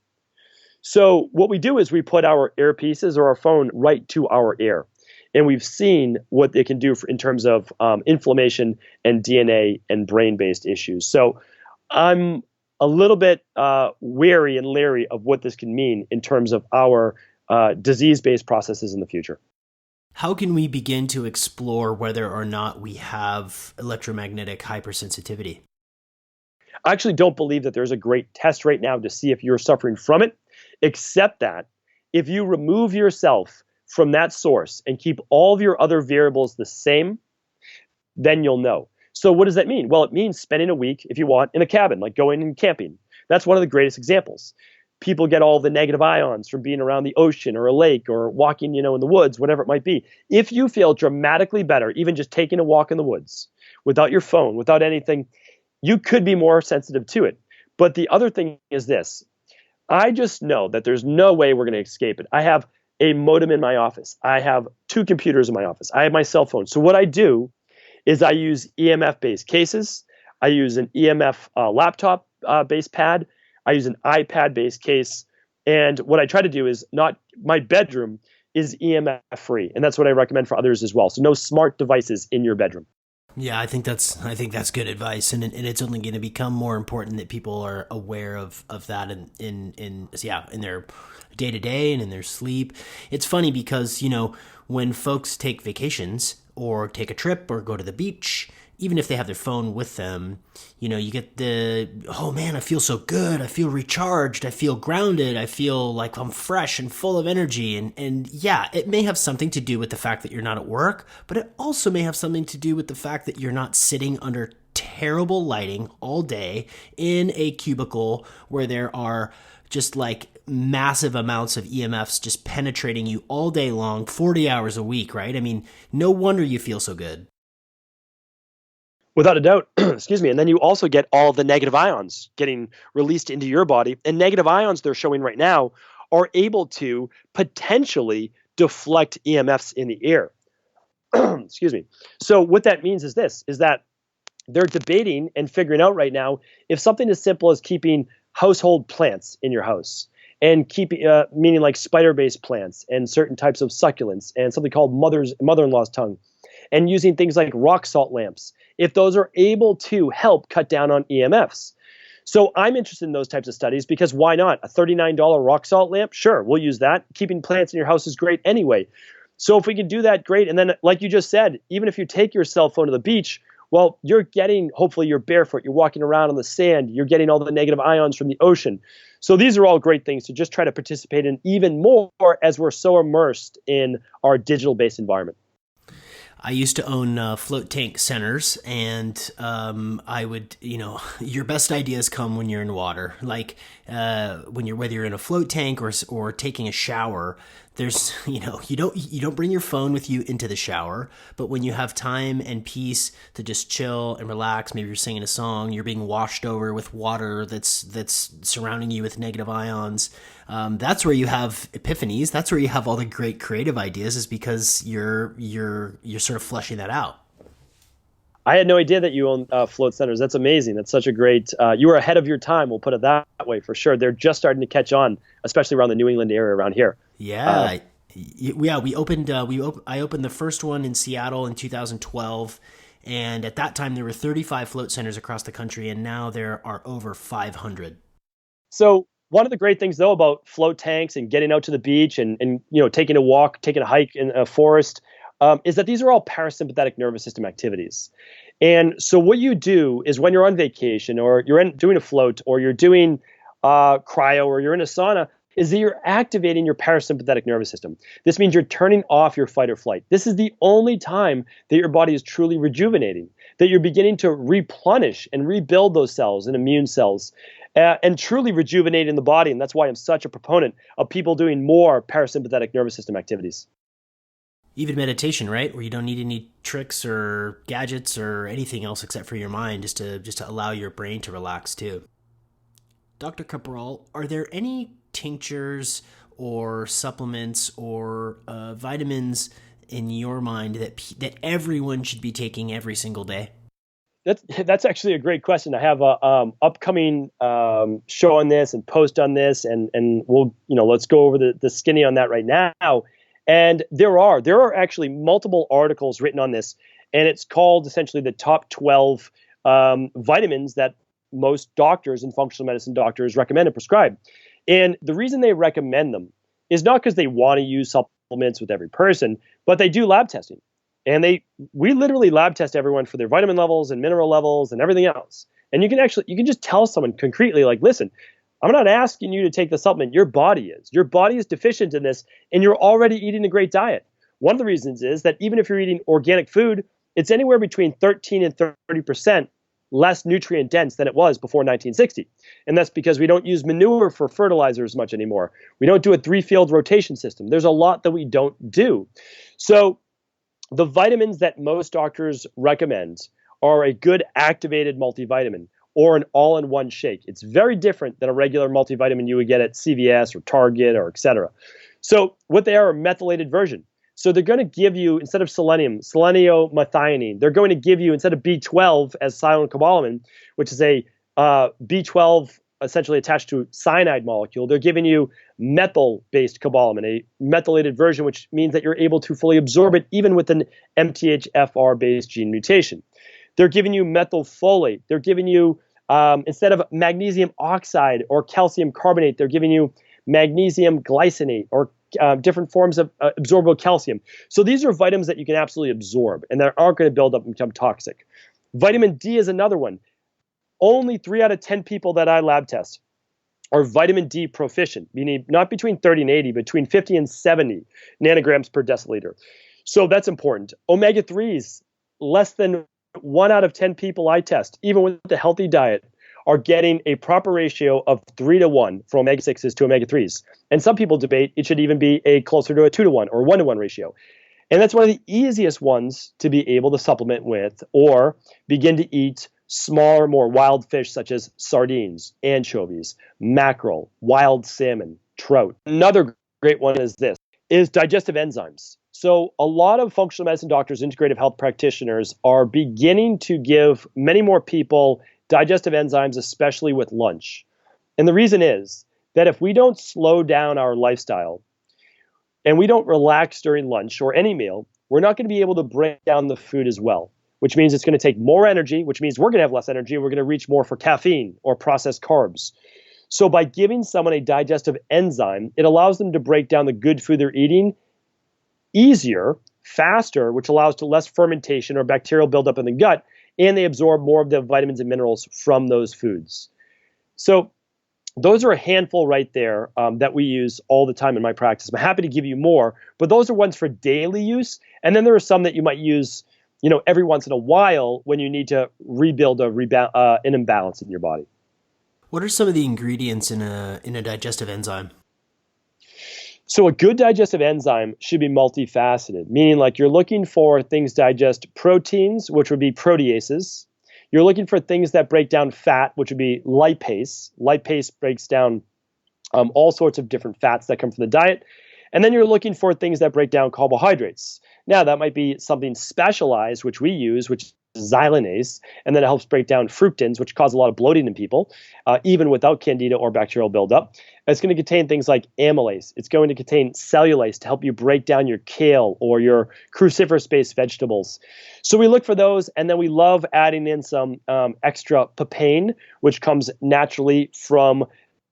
So what we do is we put our earpieces or our phone right to our ear. And we've seen what it can do in terms of inflammation and DNA and brain-based issues. So I'm a little bit wary and leery of what this can mean in terms of our disease-based processes in the future. How can we begin to explore whether or not we have electromagnetic hypersensitivity? I actually don't believe that there's a great test right now to see if you're suffering from it, except that if you remove yourself from that source and keep all of your other variables the same, then you'll know. So what does that mean? Well, it means spending a week, if you want, in a cabin, like going and camping. That's one of the greatest examples. People get all the negative ions from being around the ocean or a lake or walking, in the woods, whatever it might be. If you feel dramatically better, even just taking a walk in the woods, without your phone, without anything, you could be more sensitive to it. But the other thing is this. I just know that there's no way we're going to escape it. I have a modem in my office. I have 2 computers in my office. I have my cell phone. So what I do is I use EMF-based cases. I use an EMF laptop-based pad. I use an iPad-based case. And what I try to do is my bedroom is EMF-free. And that's what I recommend for others as well. So no smart devices in your bedroom. Yeah, I think that's good advice, and it's only going to become more important that people are aware of that in their day to day and in their sleep. It's funny because when folks take vacations or take a trip or go to the beach, even if they have their phone with them, you get oh man, I feel so good. I feel recharged. I feel grounded. I feel like I'm fresh and full of energy. And yeah, it may have something to do with the fact that you're not at work, but it also may have something to do with the fact that you're not sitting under terrible lighting all day in a cubicle where there are just like massive amounts of EMFs just penetrating you all day long, 40 hours a week, right? I mean, no wonder you feel so good. Without a doubt, excuse me. And then you also get all the negative ions getting released into your body. And negative ions they're showing right now are able to potentially deflect EMFs in the ear. Excuse me. So what that means is that they're debating and figuring out right now if something as simple as keeping household plants in your house and keeping, meaning like spider-based plants and certain types of succulents and something called mother-in-law's tongue, and using things like rock salt lamps, if those are able to help cut down on EMFs. So I'm interested in those types of studies because why not? A $39 rock salt lamp? Sure, we'll use that. Keeping plants in your house is great anyway. So if we can do that, great. And then like you just said, even if you take your cell phone to the beach, well, hopefully you're barefoot, you're walking around on the sand, you're getting all the negative ions from the ocean. So these are all great things to just try to participate in even more as we're so immersed in our digital-based environment. I used to own float tank centers, and I would, your best ideas come when you're in water. Like whether you're in a float tank or taking a shower. There's, you don't bring your phone with you into the shower, but when you have time and peace to just chill and relax, maybe you're singing a song, you're being washed over with water that's surrounding you with negative ions. That's where you have epiphanies. That's where you have all the great creative ideas, is because you're sort of fleshing that out. I had no idea that you own float centers. That's amazing. That's such a great, you were ahead of your time. We'll put it that way for sure. They're just starting to catch on, especially around the New England area around here. Yeah. I opened the first one in Seattle in 2012. And at that time there were 35 float centers across the country. And now there are over 500. So one of the great things though about float tanks and getting out to the beach and taking a walk, taking a hike in a forest, is that these are all parasympathetic nervous system activities. And so what you do is when you're on vacation or you're doing a float or you're doing cryo or you're in a sauna, is that you're activating your parasympathetic nervous system. This means you're turning off your fight or flight. This is the only time that your body is truly rejuvenating, that you're beginning to replenish and rebuild those cells and immune cells and truly rejuvenating the body. And that's why I'm such a proponent of people doing more parasympathetic nervous system activities. Even meditation, right? Where you don't need any tricks or gadgets or anything else except for your mind, just to allow your brain to relax too. Dr. Cabral, are there any tinctures or supplements or vitamins in your mind that everyone should be taking every single day? That's actually a great question. I have a upcoming show on this and post on this, and we'll let's go over the skinny on that right now. And there are actually multiple articles written on this, and it's called essentially the top 12 vitamins that most doctors and functional medicine doctors recommend and prescribe. And the reason they recommend them is not because they want to use supplements with every person, but they do lab testing. And we literally lab test everyone for their vitamin levels and mineral levels and everything else. And you can just tell someone concretely, like, listen, I'm not asking you to take the supplement. Your body is deficient in this, and you're already eating a great diet. One of the reasons is that even if you're eating organic food, it's anywhere between 13 and 30% less nutrient dense than it was before 1960. And that's because we don't use manure for fertilizers much anymore. We don't do a 3-field rotation system. There's a lot that we don't do. So the vitamins that most doctors recommend are a good activated multivitamin or an all-in-one shake. It's very different than a regular multivitamin you would get at CVS or Target or et cetera. So what they are a methylated version. So they're going to give you, instead of selenium, seleniomethionine. They're going to give you, instead of B12 as cyanocobalamin, which is a B12 essentially attached to cyanide molecule, they're giving you methyl-based cobalamin, a methylated version, which means that you're able to fully absorb it even with an MTHFR-based gene mutation. They're giving you methylfolate. They're giving you, instead of magnesium oxide or calcium carbonate, they're giving you magnesium glycinate or different forms of absorbable calcium. So these are vitamins that you can absolutely absorb and that aren't going to build up and become toxic. Vitamin D is another one. Only 3 out of 10 people that I lab test are vitamin D proficient, meaning not between 30 and 80, between 50 and 70 nanograms per deciliter. So that's important. Omega-3s, less than 1 out of 10 people I test, even with the healthy diet, are getting a proper ratio of 3-to-1 from omega-6s to omega-3s. And some people debate it should even be a closer to a 2-to-1 or 1-to-1 ratio. And that's one of the easiest ones to be able to supplement with or begin to eat smaller, more wild fish such as sardines, anchovies, mackerel, wild salmon, trout. Another great one is digestive enzymes. So a lot of functional medicine doctors, integrative health practitioners are beginning to give many more people digestive enzymes, especially with lunch. And the reason is that if we don't slow down our lifestyle and we don't relax during lunch or any meal, we're not going to be able to break down the food as well, which means it's going to take more energy, which means we're going to have less energy. We're going to reach more for caffeine or processed carbs. So by giving someone a digestive enzyme, it allows them to break down the good food they're eating easier, faster, which allows to less fermentation or bacterial buildup in the gut, and they absorb more of the vitamins and minerals from those foods. So those are a handful right there that we use all the time in my practice. I'm happy to give you more, but those are ones for daily use. And then there are some that you might use, every once in a while when you need to rebuild an imbalance in your body. What are some of the ingredients in a digestive enzyme? So a good digestive enzyme should be multifaceted, meaning like you're looking for things digest proteins, which would be proteases. You're looking for things that break down fat, which would be lipase. Lipase breaks down all sorts of different fats that come from the diet. And then you're looking for things that break down carbohydrates. Now, that might be something specialized, which we use, which is xylanase, and then it helps break down fructans, which cause a lot of bloating in people, even without candida or bacterial buildup. It's going to contain things like amylase. It's going to contain cellulase to help you break down your kale or your cruciferous-based vegetables. So we look for those, and then we love adding in some extra papain, which comes naturally from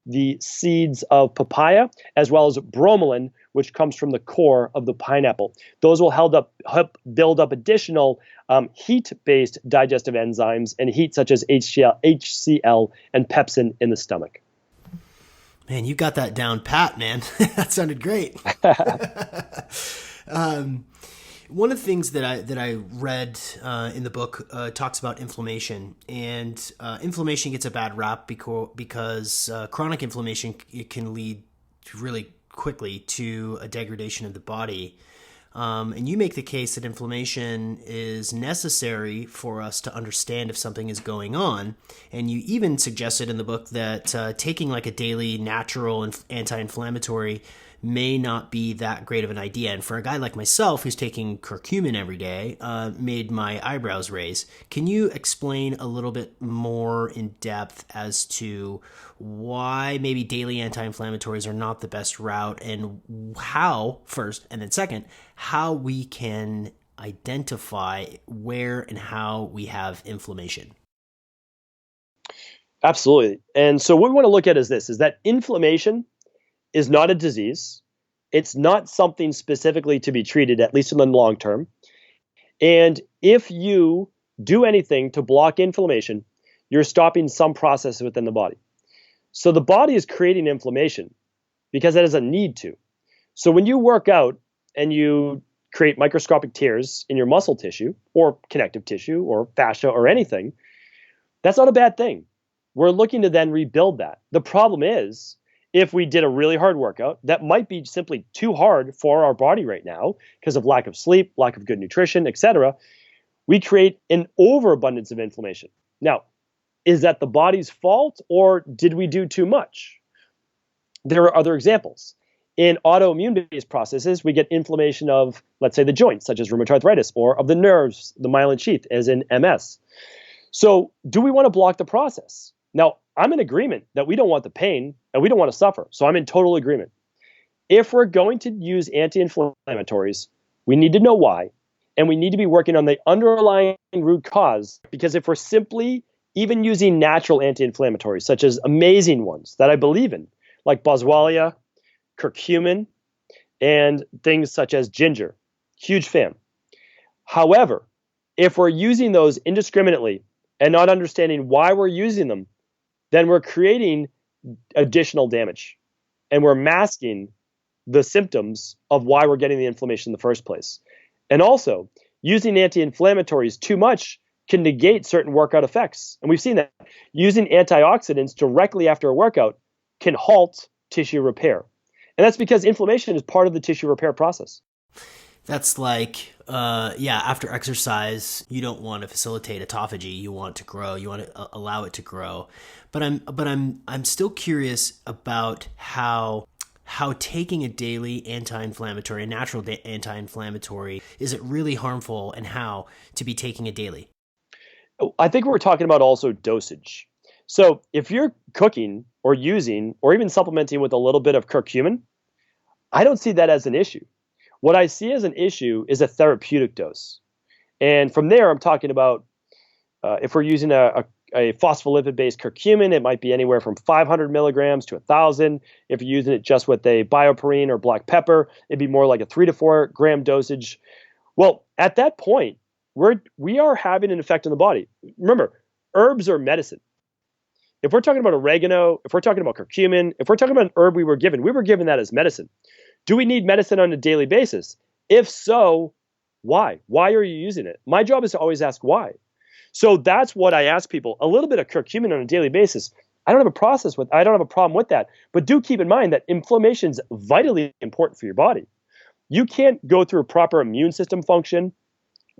the seeds of papaya, as well as bromelain, which comes from the core of the pineapple. Those will help build up additional heat-based digestive enzymes and heat such as HCl and pepsin in the stomach. Man, you got that down pat, man. That sounded great. One of the things that I read in the book talks about inflammation, and inflammation gets a bad rap because chronic inflammation can lead really quickly to a degradation of the body. And you make the case that inflammation is necessary for us to understand if something is going on. And you even suggested in the book that taking like a daily natural anti-inflammatory may not be that great of an idea. And for a guy like myself who's taking curcumin every day, made my eyebrows raise. Can you explain a little bit more in depth as to why maybe daily anti-inflammatories are not the best route, and how, first, and then second, how we can identify where and how we have inflammation? Absolutely. And so what we want to look at is that inflammation is not a disease. It's not something specifically to be treated, at least in the long term. And if you do anything to block inflammation, you're stopping some process within the body. So the body is creating inflammation because it has a need to. So when you work out and you create microscopic tears in your muscle tissue or connective tissue or fascia or anything, that's not a bad thing. We're looking to then rebuild that. The problem is, if we did a really hard workout, that might be simply too hard for our body right now because of lack of sleep, lack of good nutrition, etc., we create an overabundance of inflammation. Now, is that the body's fault, or did we do too much? There are other examples. In autoimmune-based processes, we get inflammation of, let's say, the joints, such as rheumatoid arthritis, or of the nerves, the myelin sheath, as in MS. So do we want to block the process? Now, I'm in agreement that we don't want the pain and we don't want to suffer. So I'm in total agreement. If we're going to use anti-inflammatories, we need to know why, and we need to be working on the underlying root cause, because if we're simply even using natural anti-inflammatories, such as amazing ones that I believe in, like boswellia, curcumin, and things such as ginger. Huge fan. However, if we're using those indiscriminately and not understanding why we're using them, then we're creating additional damage and we're masking the symptoms of why we're getting the inflammation in the first place. And also, using anti-inflammatories too much can negate certain workout effects. And we've seen that using antioxidants directly after a workout can halt tissue repair. And that's because inflammation is part of the tissue repair process. That's like, after exercise, you don't want to facilitate autophagy. You want to grow. You want to allow it to grow. But I'm still curious about how taking a daily anti-inflammatory, a natural anti-inflammatory, is it really harmful, and how to be taking it daily? I think we're talking about also dosage. So if you're cooking or using or even supplementing with a little bit of curcumin, I don't see that as an issue. What I see as an issue is a therapeutic dose. And from there, I'm talking about if we're using a phospholipid-based curcumin, it might be anywhere from 500 milligrams to 1,000. If you're using it just with a bioperine or black pepper, it'd be more like a 3 to 4 gram dosage. Well, at that point, we are having an effect on the body. Remember, herbs are medicine. If we're talking about oregano, if we're talking about curcumin, if we're talking about an herb we were given that as medicine. Do we need medicine on a daily basis? If so, why? Why are you using it? My job is to always ask why. So that's what I ask people. A little bit of curcumin on a daily basis. I don't have a problem with that. But do keep in mind that inflammation is vitally important for your body. You can't go through proper immune system function,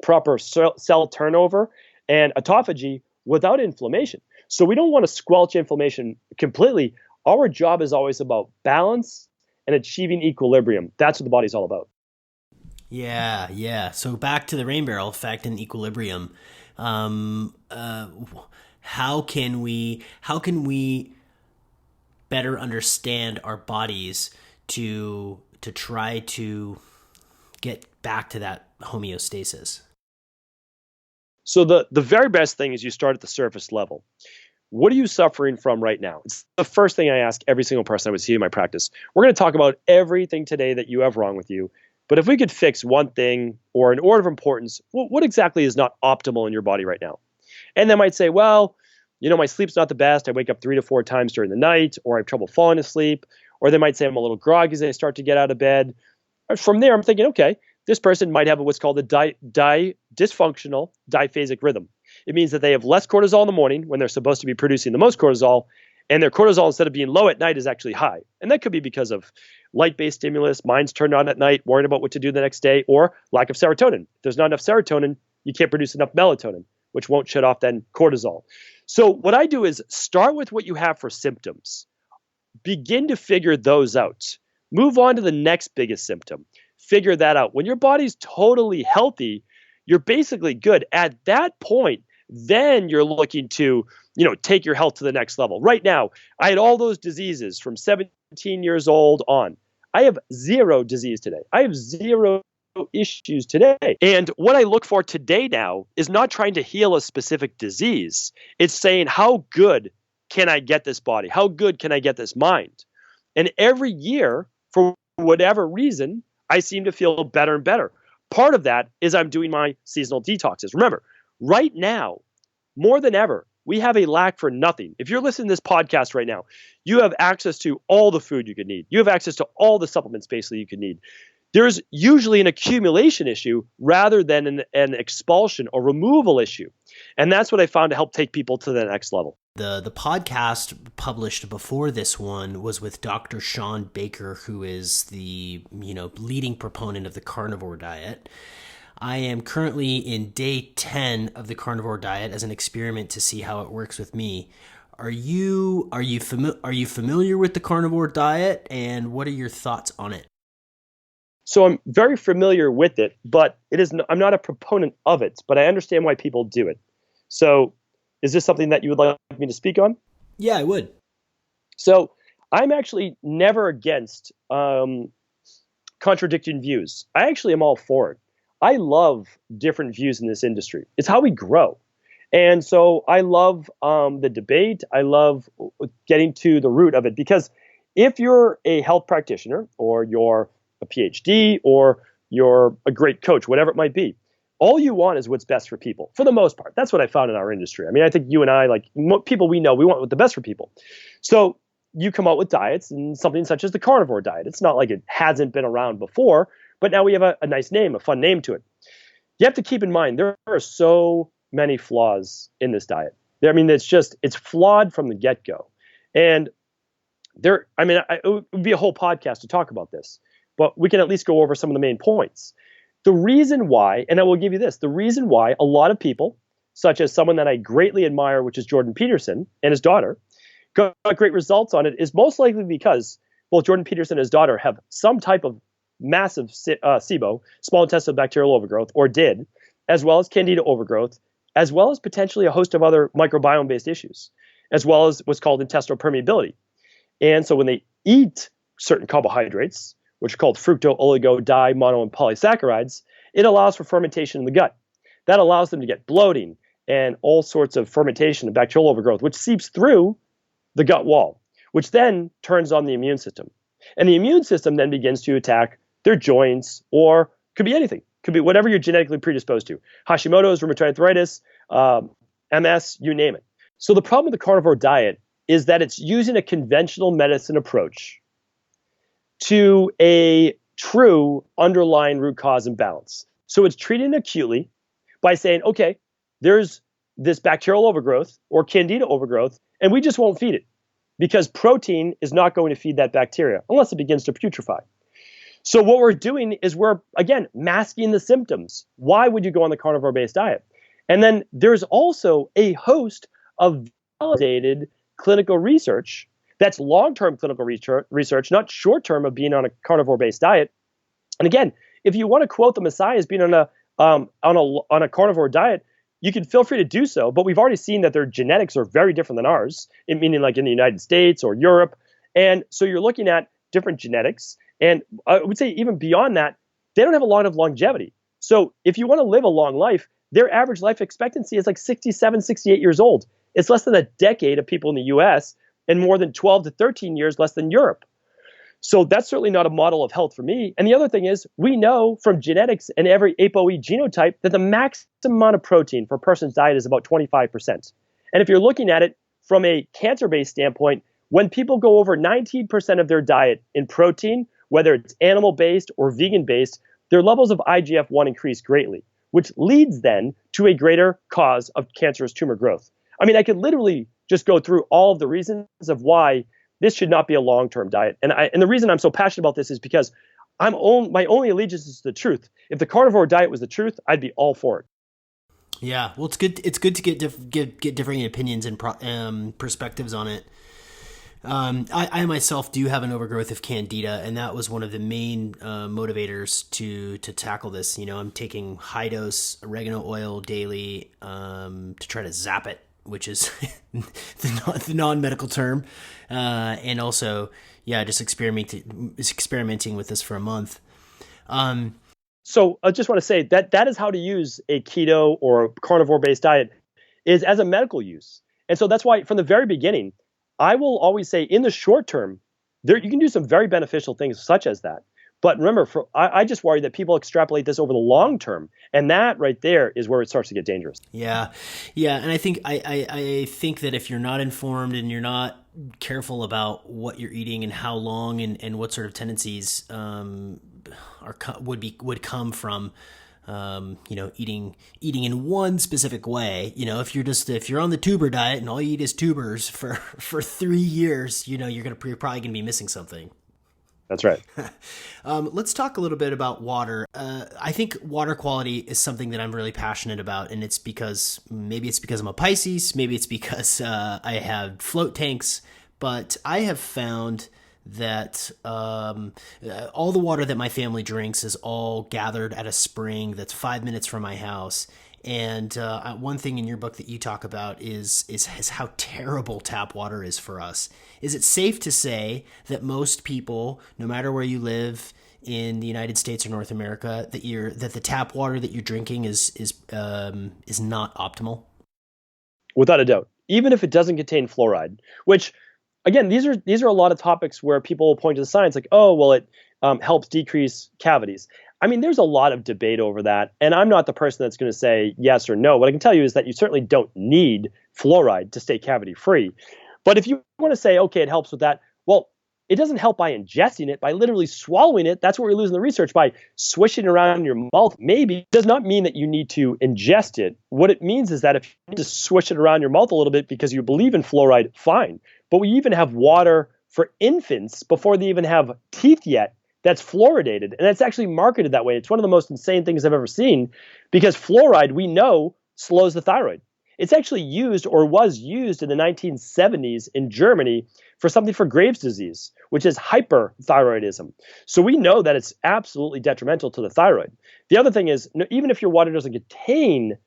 proper cell turnover, and autophagy without inflammation. So we don't want to squelch inflammation completely. Our job is always about balance and achieving equilibrium. That's what the body's all about. Yeah. So back to the rain barrel effect and equilibrium. How can we better understand our bodies to try to get back to that homeostasis? So the very best thing is you start at the surface level. What are you suffering from right now? It's the first thing I ask every single person I would see in my practice. We're going to talk about everything today that you have wrong with you. But if we could fix one thing or an order of importance, what exactly is not optimal in your body right now? And they might say, well, my sleep's not the best. I wake up 3 to 4 times during the night, or I have trouble falling asleep. Or they might say I'm a little groggy as I start to get out of bed. From there, I'm thinking, okay, this person might have what's called a dysfunctional diphasic rhythm. It means that they have less cortisol in the morning when they're supposed to be producing the most cortisol, and their cortisol, instead of being low at night, is actually high. And that could be because of light-based stimulus, minds turned on at night, worried about what to do the next day, or lack of serotonin. If there's not enough serotonin, you can't produce enough melatonin, which won't shut off then cortisol. So what I do is start with what you have for symptoms. Begin to figure those out. Move on to the next biggest symptom. Figure that out. When your body's totally healthy, you're basically good. At that point, then you're looking to, take your health to the next level. Right now, I had all those diseases from 17 years old on. I have 0 disease today. I have 0 issues today. And what I look for today now is not trying to heal a specific disease. It's saying, how good can I get this body? How good can I get this mind? And every year, for whatever reason, I seem to feel better and better. Part of that is I'm doing my seasonal detoxes. Remember, right now, more than ever, we have a lack for nothing. If you're listening to this podcast right now, you have access to all the food you could need. You have access to all the supplements basically you could need. There's usually an accumulation issue rather than an expulsion or removal issue. And that's what I found to help take people to the next level. The podcast published before this one was with Dr. Sean Baker, who is the leading proponent of the carnivore diet. I am currently in day 10 of the carnivore diet as an experiment to see how it works with me. Are you familiar with the carnivore diet, and what are your thoughts on it? So I'm very familiar with it, but I'm not a proponent of it, but I understand why people do it. So is this something that you would like me to speak on? Yeah, I would. So I'm actually never against contradicting views. I actually am all for it. I love different views in this industry. It's how we grow. And so I love the debate. I love getting to the root of it, because if you're a health practitioner or you're a PhD or you're a great coach, whatever it might be. All you want is what's best for people, for the most part. That's what I found in our industry. I mean, I think you and I, like people we know, we want the best for people. So you come out with diets and something such as the carnivore diet. It's not like it hasn't been around before, but now we have a nice name, a fun name to it. You have to keep in mind, there are so many flaws in this diet. I mean, it's flawed from the get-go. And it would be a whole podcast to talk about this, but we can at least go over some of the main points. The reason why, and I will give you this, the reason why a lot of people, such as someone that I greatly admire, which is Jordan Peterson and his daughter, got great results on it is most likely because both Jordan Peterson and his daughter have some type of massive SIBO, small intestinal bacterial overgrowth, or did, as well as candida overgrowth, as well as potentially a host of other microbiome-based issues, as well as what's called intestinal permeability. And so when they eat certain carbohydrates, which are called fructo, oligo, di, mono, and polysaccharides, it allows for fermentation in the gut. That allows them to get bloating and all sorts of fermentation and bacterial overgrowth, which seeps through the gut wall, which then turns on the immune system. And the immune system then begins to attack their joints, or could be anything. Could be whatever you're genetically predisposed to. Hashimoto's, rheumatoid arthritis, MS, you name it. So the problem with the carnivore diet is that it's using a conventional medicine approach to a true underlying root cause imbalance. So it's treating acutely by saying, okay, there's this bacterial overgrowth or candida overgrowth, and we just won't feed it because protein is not going to feed that bacteria unless it begins to putrefy. So what we're doing is we're, again, masking the symptoms. Why would you go on the carnivore-based diet? And then there's also a host of validated clinical research that's long-term clinical research, not short-term of being on a carnivore-based diet. And again, if you want to quote the Messiah as being on a carnivore diet, you can feel free to do so. But we've already seen that their genetics are very different than ours, meaning like in the United States or Europe. And so you're looking at different genetics. And I would say even beyond that, they don't have a lot of longevity. So if you want to live a long life, their average life expectancy is like 67, 68 years old. It's less than a decade of people in the US and more than 12 to 13 years less than Europe. So that's certainly not a model of health for me. And the other thing is, we know from genetics and every ApoE genotype that the maximum amount of protein for a person's diet is about 25%. And if you're looking at it from a cancer-based standpoint, when people go over 19% of their diet in protein, whether it's animal-based or vegan-based, their levels of IGF-1 increase greatly, which leads then to a greater cause of cancerous tumor growth. I mean, I could literally just go through all of the reasons of why this should not be a long-term diet. And the reason I'm so passionate about this is because my only allegiance is to the truth. If the carnivore diet was the truth, I'd be all for it. Yeah, well, it's good to get differing opinions and perspectives on it. I myself do have an overgrowth of candida, and that was one of the main motivators to tackle this. You know, I'm taking high dose oregano oil daily to try to zap it, which is the non-medical term, and also, just experimenting with this for a month. So I just want to say that is how to use a keto or carnivore-based diet is as a medical use. And so that's why from the very beginning, I will always say in the short term, you can do some very beneficial things such as that. But remember, I just worry that people extrapolate this over the long term, and that right there is where it starts to get dangerous. Yeah, and I think I think that if you're not informed and you're not careful about what you're eating and how long and what sort of tendencies would come from eating in one specific way. You know, if you're on the tuber diet and all you eat is tubers for 3 years, you're probably gonna be missing something. That's right. Let's talk a little bit about water. I think water quality is something that I'm really passionate about, and it's because I'm a Pisces, maybe it's because I have float tanks, but I have found that all the water that my family drinks is all gathered at a spring that's 5 minutes from my house. And one thing in your book that you talk about is how terrible tap water is for us. Is it safe to say that most people, no matter where you live in the United States or North America, that the tap water that you're drinking is not optimal? Without a doubt, even if it doesn't contain fluoride, which again, these are a lot of topics where people will point to the science like, oh, well, helps decrease cavities. I mean, there's a lot of debate over that, and I'm not the person that's going to say yes or no. What I can tell you is that you certainly don't need fluoride to stay cavity free. But if you want to say, okay, it helps with that, well, it doesn't help by ingesting it, by literally swallowing it. That's what we're losing the research by swishing it around in your mouth. Maybe does not mean that you need to ingest it. What it means is that if you need to swish it around your mouth a little bit because you believe in fluoride, fine. But we even have water for infants before they even have teeth yet that's fluoridated. And it's actually marketed that way. It's one of the most insane things I've ever seen because fluoride, we know, slows the thyroid. It's actually used or was used in the 1970s in Germany for something for Graves' disease, which is hyperthyroidism. So we know that it's absolutely detrimental to the thyroid. The other thing is, even if your water doesn't contain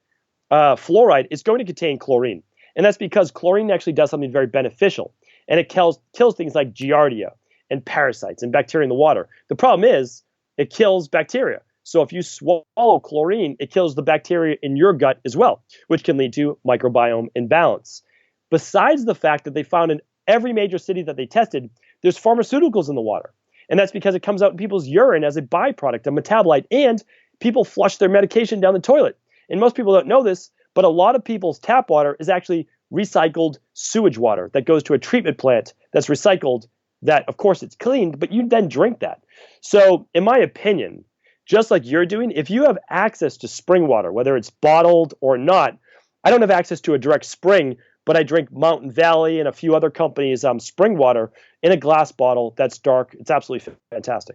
fluoride, it's going to contain chlorine. And that's because chlorine actually does something very beneficial. And it kills things like giardia and parasites and bacteria in the water. The problem is it kills bacteria. So if you swallow chlorine, it kills the bacteria in your gut as well, which can lead to microbiome imbalance. Besides the fact that they found in every major city that they tested, there's pharmaceuticals in the water. And that's because it comes out in people's urine as a byproduct, a metabolite, and people flush their medication down the toilet. And most people don't know this, but a lot of people's tap water is actually recycled sewage water that goes to a treatment plant that's recycled, that of course it's cleaned, but you then drink that. So in my opinion, just like you're doing, if you have access to spring water, whether it's bottled or not, I don't have access to a direct spring, but I drink Mountain Valley and a few other companies' spring water in a glass bottle that's dark. It's absolutely fantastic.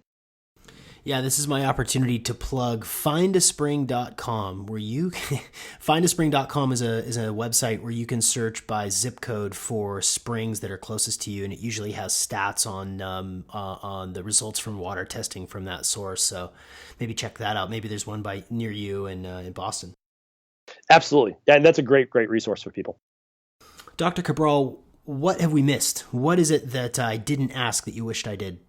Yeah, this is my opportunity to plug findaspring.com, where you findaspring.com is a website where you can search by zip code for springs that are closest to you, and it usually has stats on the results from water testing from that source. So maybe check that out. Maybe there's one near you in Boston. Absolutely. Yeah, and that's a great resource for people. Dr. Cabral, what have we missed? What is it that I didn't ask that you wished I did?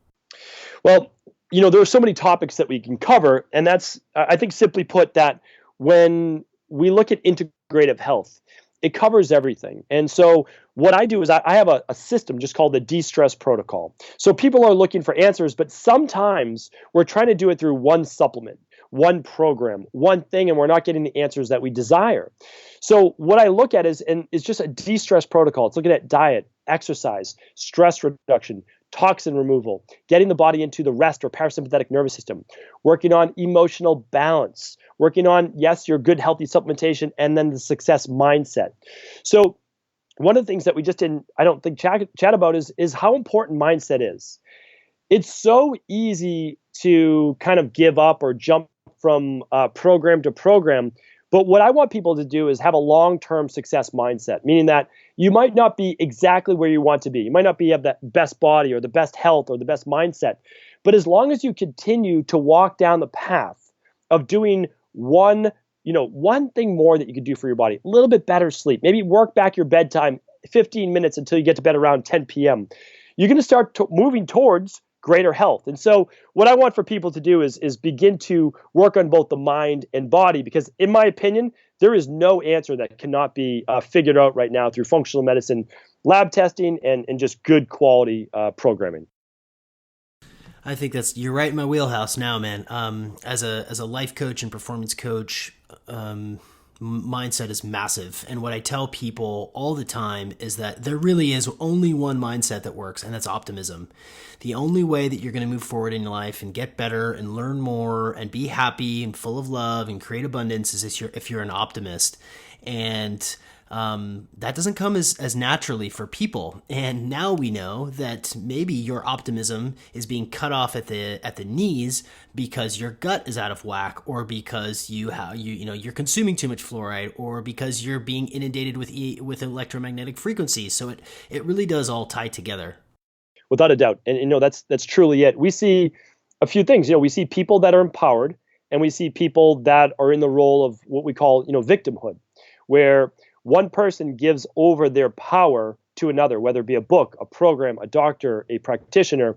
Well, there are so many topics that we can cover, and that's, I think, simply put, that when we look at integrative health, it covers everything. And so what I do is I have a system just called the de-stress protocol. So people are looking for answers, but sometimes we're trying to do it through one supplement, one program, one thing, and we're not getting the answers that we desire. So what I look at is just a de-stress protocol. It's looking at diet, exercise, stress reduction, toxin removal, getting the body into the rest or parasympathetic nervous system, working on emotional balance, working on, yes, your good healthy supplementation, and then the success mindset. So one of the things that we just didn't, I don't think, chat about is how important mindset is. It's so easy to kind of give up or jump from program to program. But what I want people to do is have a long-term success mindset, meaning that you might not be exactly where you want to be. You might not have that best body or the best health or the best mindset. But as long as you continue to walk down the path of doing one thing more that you could do for your body, a little bit better sleep, maybe work back your bedtime 15 minutes until you get to bed around 10 p.m., you're going to start moving towards greater health. And so what I want for people to do is begin to work on both the mind and body, because in my opinion, there is no answer that cannot be figured out right now through functional medicine, lab testing, and just good quality programming. I think you're right in my wheelhouse now, man. As a life coach and performance coach, mindset is massive. And what I tell people all the time is that there really is only one mindset that works, and that's optimism. The only way that you're going to move forward in your life and get better and learn more and be happy and full of love and create abundance is if you're an optimist. And that doesn't come as naturally for people. And now we know that maybe your optimism is being cut off at the knees because your gut is out of whack, or because you're consuming too much fluoride, or because you're being inundated with electromagnetic frequencies. So it really does all tie together. Without a doubt. And that's truly it. We see a few things. We see people that are empowered, and we see people that are in the role of what we call, victimhood, where one person gives over their power to another, whether it be a book, a program, a doctor, a practitioner.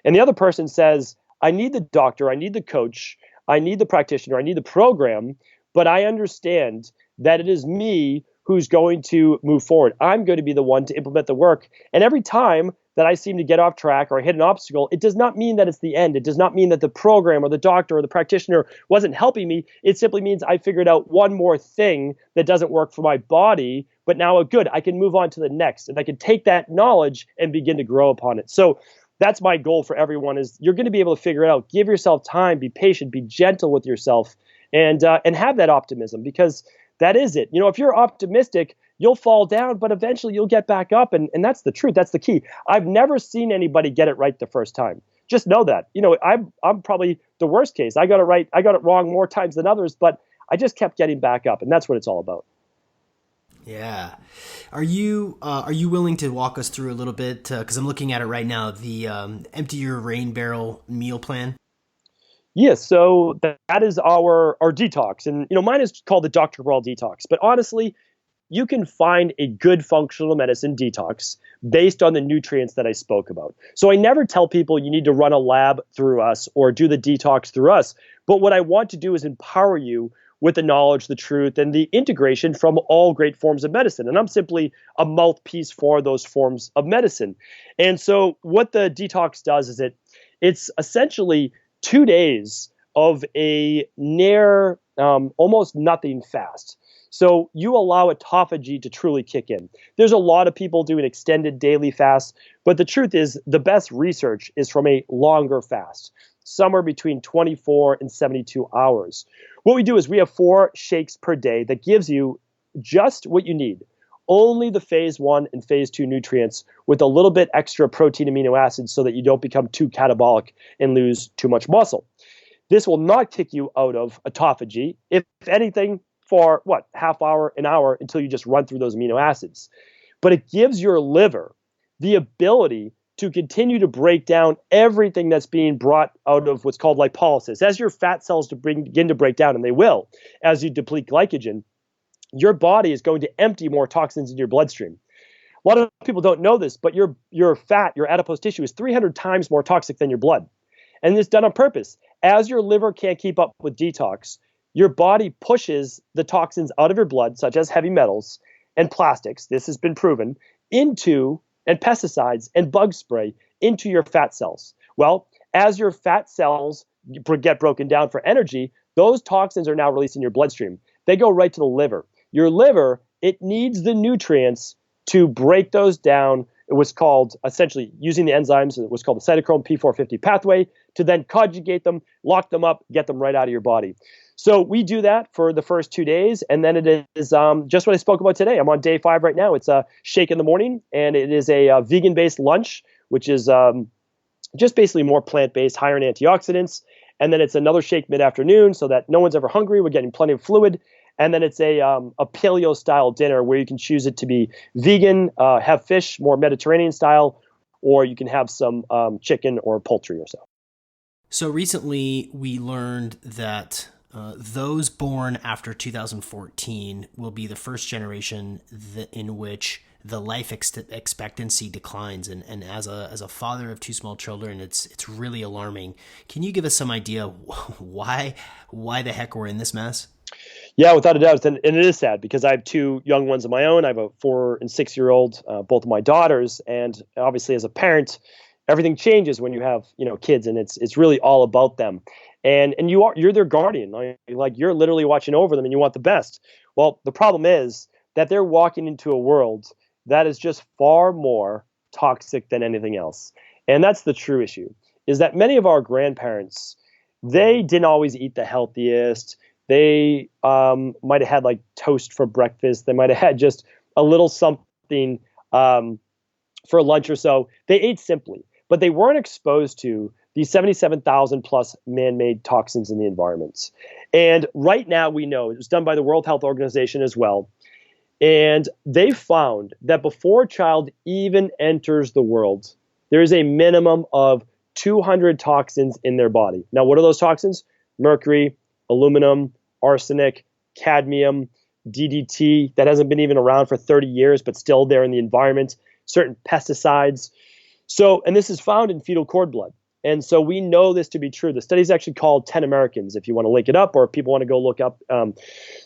And the other person says, I need the doctor, I need the coach, I need the practitioner, I need the program, but I understand that it is me who's going to move forward. I'm going to be the one to implement the work. And every time that I seem to get off track or hit an obstacle, it does not mean that it's the end. It does not mean that the program or the doctor or the practitioner wasn't helping me. It simply means I figured out one more thing that doesn't work for my body, but now good, I can move on to the next, and I can take that knowledge and begin to grow upon it. So that's my goal for everyone, is you're going to be able to figure it out. Give yourself time, be patient, be gentle with yourself, and have that optimism, because that is it. If you're optimistic, you'll fall down, but eventually you'll get back up. And that's the truth. That's the key. I've never seen anybody get it right the first time. Just know that. I'm probably the worst case. I got it right. I got it wrong more times than others, but I just kept getting back up. And that's what it's all about. Yeah. Are you willing to walk us through a little bit? Because I'm looking at it right now, the empty your rain barrel meal plan. Yes, so that is our detox. And mine is called the Dr. Cabral detox. But honestly, you can find a good functional medicine detox based on the nutrients that I spoke about. So I never tell people you need to run a lab through us or do the detox through us. But what I want to do is empower you with the knowledge, the truth, and the integration from all great forms of medicine. And I'm simply a mouthpiece for those forms of medicine. And so what the detox does is it's essentially 2 days of a near almost nothing fast. So you allow autophagy to truly kick in. There's a lot of people doing extended daily fasts, but the truth is the best research is from a longer fast, somewhere between 24 and 72 hours. What we do is we have 4 shakes per day that gives you just what you need. Only the phase 1 and phase 2 nutrients with a little bit extra protein amino acids so that you don't become too catabolic and lose too much muscle. This will not kick you out of autophagy. If anything, for half hour, an hour, until you just run through those amino acids. But it gives your liver the ability to continue to break down everything that's being brought out of what's called lipolysis. As your fat cells begin to break down, and they will, as you deplete glycogen, your body is going to empty more toxins into your bloodstream. A lot of people don't know this, but your fat, your adipose tissue, is 300 times more toxic than your blood. And it's done on purpose. As your liver can't keep up with detox, your body pushes the toxins out of your blood, such as heavy metals and plastics, this has been proven, and pesticides and bug spray into your fat cells. Well, as your fat cells get broken down for energy, those toxins are now released in your bloodstream. They go right to the liver. Your liver, it needs the nutrients to break those down. It was called, essentially, using the enzymes, it was called the cytochrome P450 pathway, to then conjugate them, lock them up, get them right out of your body. So we do that for the first 2 days, and then it is just what I spoke about today. I'm on day 5 right now. It's a shake in the morning, and it is a vegan-based lunch, which is just basically more plant-based, higher in antioxidants. And then it's another shake mid-afternoon so that no one's ever hungry. We're getting plenty of fluid. And then it's a paleo-style dinner where you can choose it to be vegan, have fish, more Mediterranean style, or you can have some chicken or poultry or so. So recently we learned that those born after 2014 will be the first generation in which the life expectancy declines. And as a father of 2 small children, it's really alarming. Can you give us some idea why the heck we're in this mess? Yeah, without a doubt. And it is sad because I have 2 young ones of my own. I have a 4 and 6-year-old, both of my daughters. And obviously as a parent, everything changes when you have, kids, and it's really all about them. And you're their guardian. Like you're literally watching over them and you want the best. Well, the problem is that they're walking into a world that is just far more toxic than anything else. And that's the true issue, is that many of our grandparents, they didn't always eat the healthiest. They might have had like toast for breakfast. They might have had just a little something for lunch or so. They ate simply, but they weren't exposed to these 77,000 plus man-made toxins in the environments. And right now we know, it was done by the World Health Organization as well, and they found that before a child even enters the world, there is a minimum of 200 toxins in their body. Now, what are those toxins? Mercury, aluminum, arsenic, cadmium, DDT, that hasn't been even around for 30 years, but still there in the environment, certain pesticides. So, and this is found in fetal cord blood. And so we know this to be true. The study is actually called 10 Americans, if you want to link it up or if people want to go look up.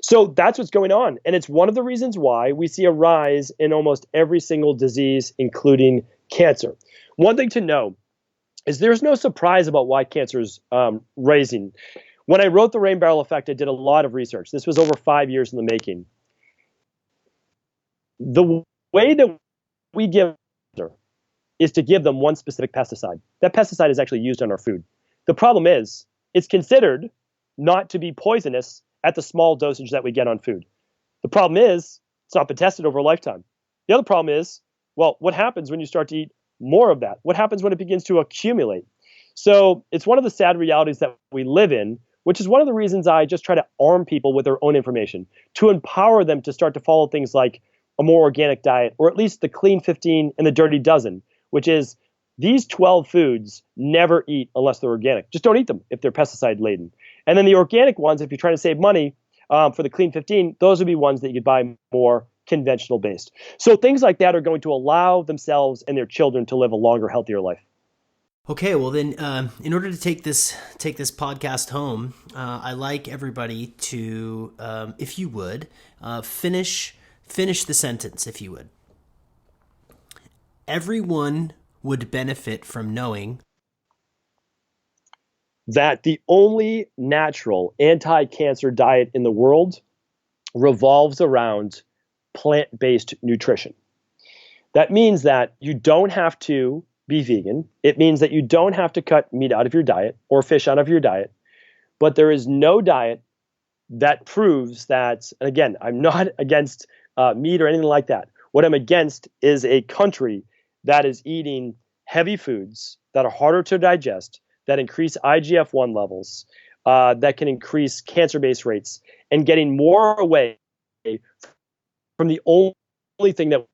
So that's what's going on. And it's one of the reasons why we see a rise in almost every single disease, including cancer. One thing to know is there's no surprise about why cancer is rising. When I wrote The Rain Barrel Effect, I did a lot of research. This was over 5 years in the making. The way that we give cancer is to give them one specific pesticide. That pesticide is actually used on our food. The problem is it's considered not to be poisonous at the small dosage that we get on food. The problem is it's not been tested over a lifetime. The other problem is, well, what happens when you start to eat more of that? What happens when it begins to accumulate? So it's one of the sad realities that we live in, which is one of the reasons I just try to arm people with their own information, to empower them to start to follow things like a more organic diet, or at least the clean 15 and the dirty dozen, which is these 12 foods never eat unless they're organic. Just don't eat them if they're pesticide laden. And then the organic ones, if you're trying to save money for the clean 15, those would be ones that you could buy more conventional based. So things like that are going to allow themselves and their children to live a longer, healthier life. Okay, well then, in order to take this podcast home, I like everybody to, if you would, finish the sentence, if you would. Everyone would benefit from knowing that the only natural anti-cancer diet in the world revolves around plant-based nutrition. That means that you don't have to be vegan. It means that you don't have to cut meat out of your diet or fish out of your diet. But there is no diet that proves that, and again, I'm not against meat or anything like that. What I'm against is a country that is eating heavy foods that are harder to digest, that increase IGF-1 levels, that can increase cancer-based rates, and getting more away from the only thing that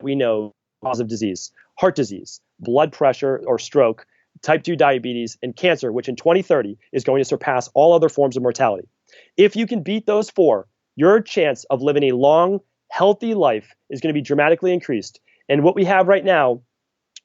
we know cause of disease: heart disease, blood pressure or stroke, type 2 diabetes, and cancer, which in 2030 is going to surpass all other forms of mortality. If you can beat those four, your chance of living a long, healthy life is going to be dramatically increased. And what we have right now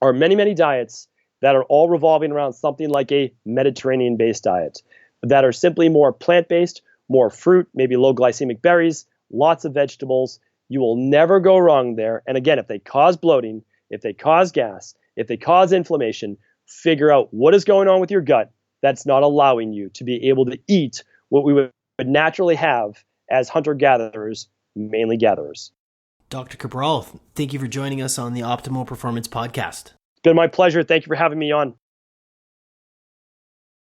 are many, many diets that are all revolving around something like a Mediterranean-based diet that are simply more plant-based, more fruit, maybe low glycemic berries, lots of vegetables. You will never go wrong there. And again, if they cause bloating, if they cause gas, if they cause inflammation, figure out what is going on with your gut that's not allowing you to be able to eat what we would naturally have as hunter-gatherers, mainly gatherers. Dr. Cabral, thank you for joining us on the Optimal Performance Podcast. It's been my pleasure. Thank you for having me on.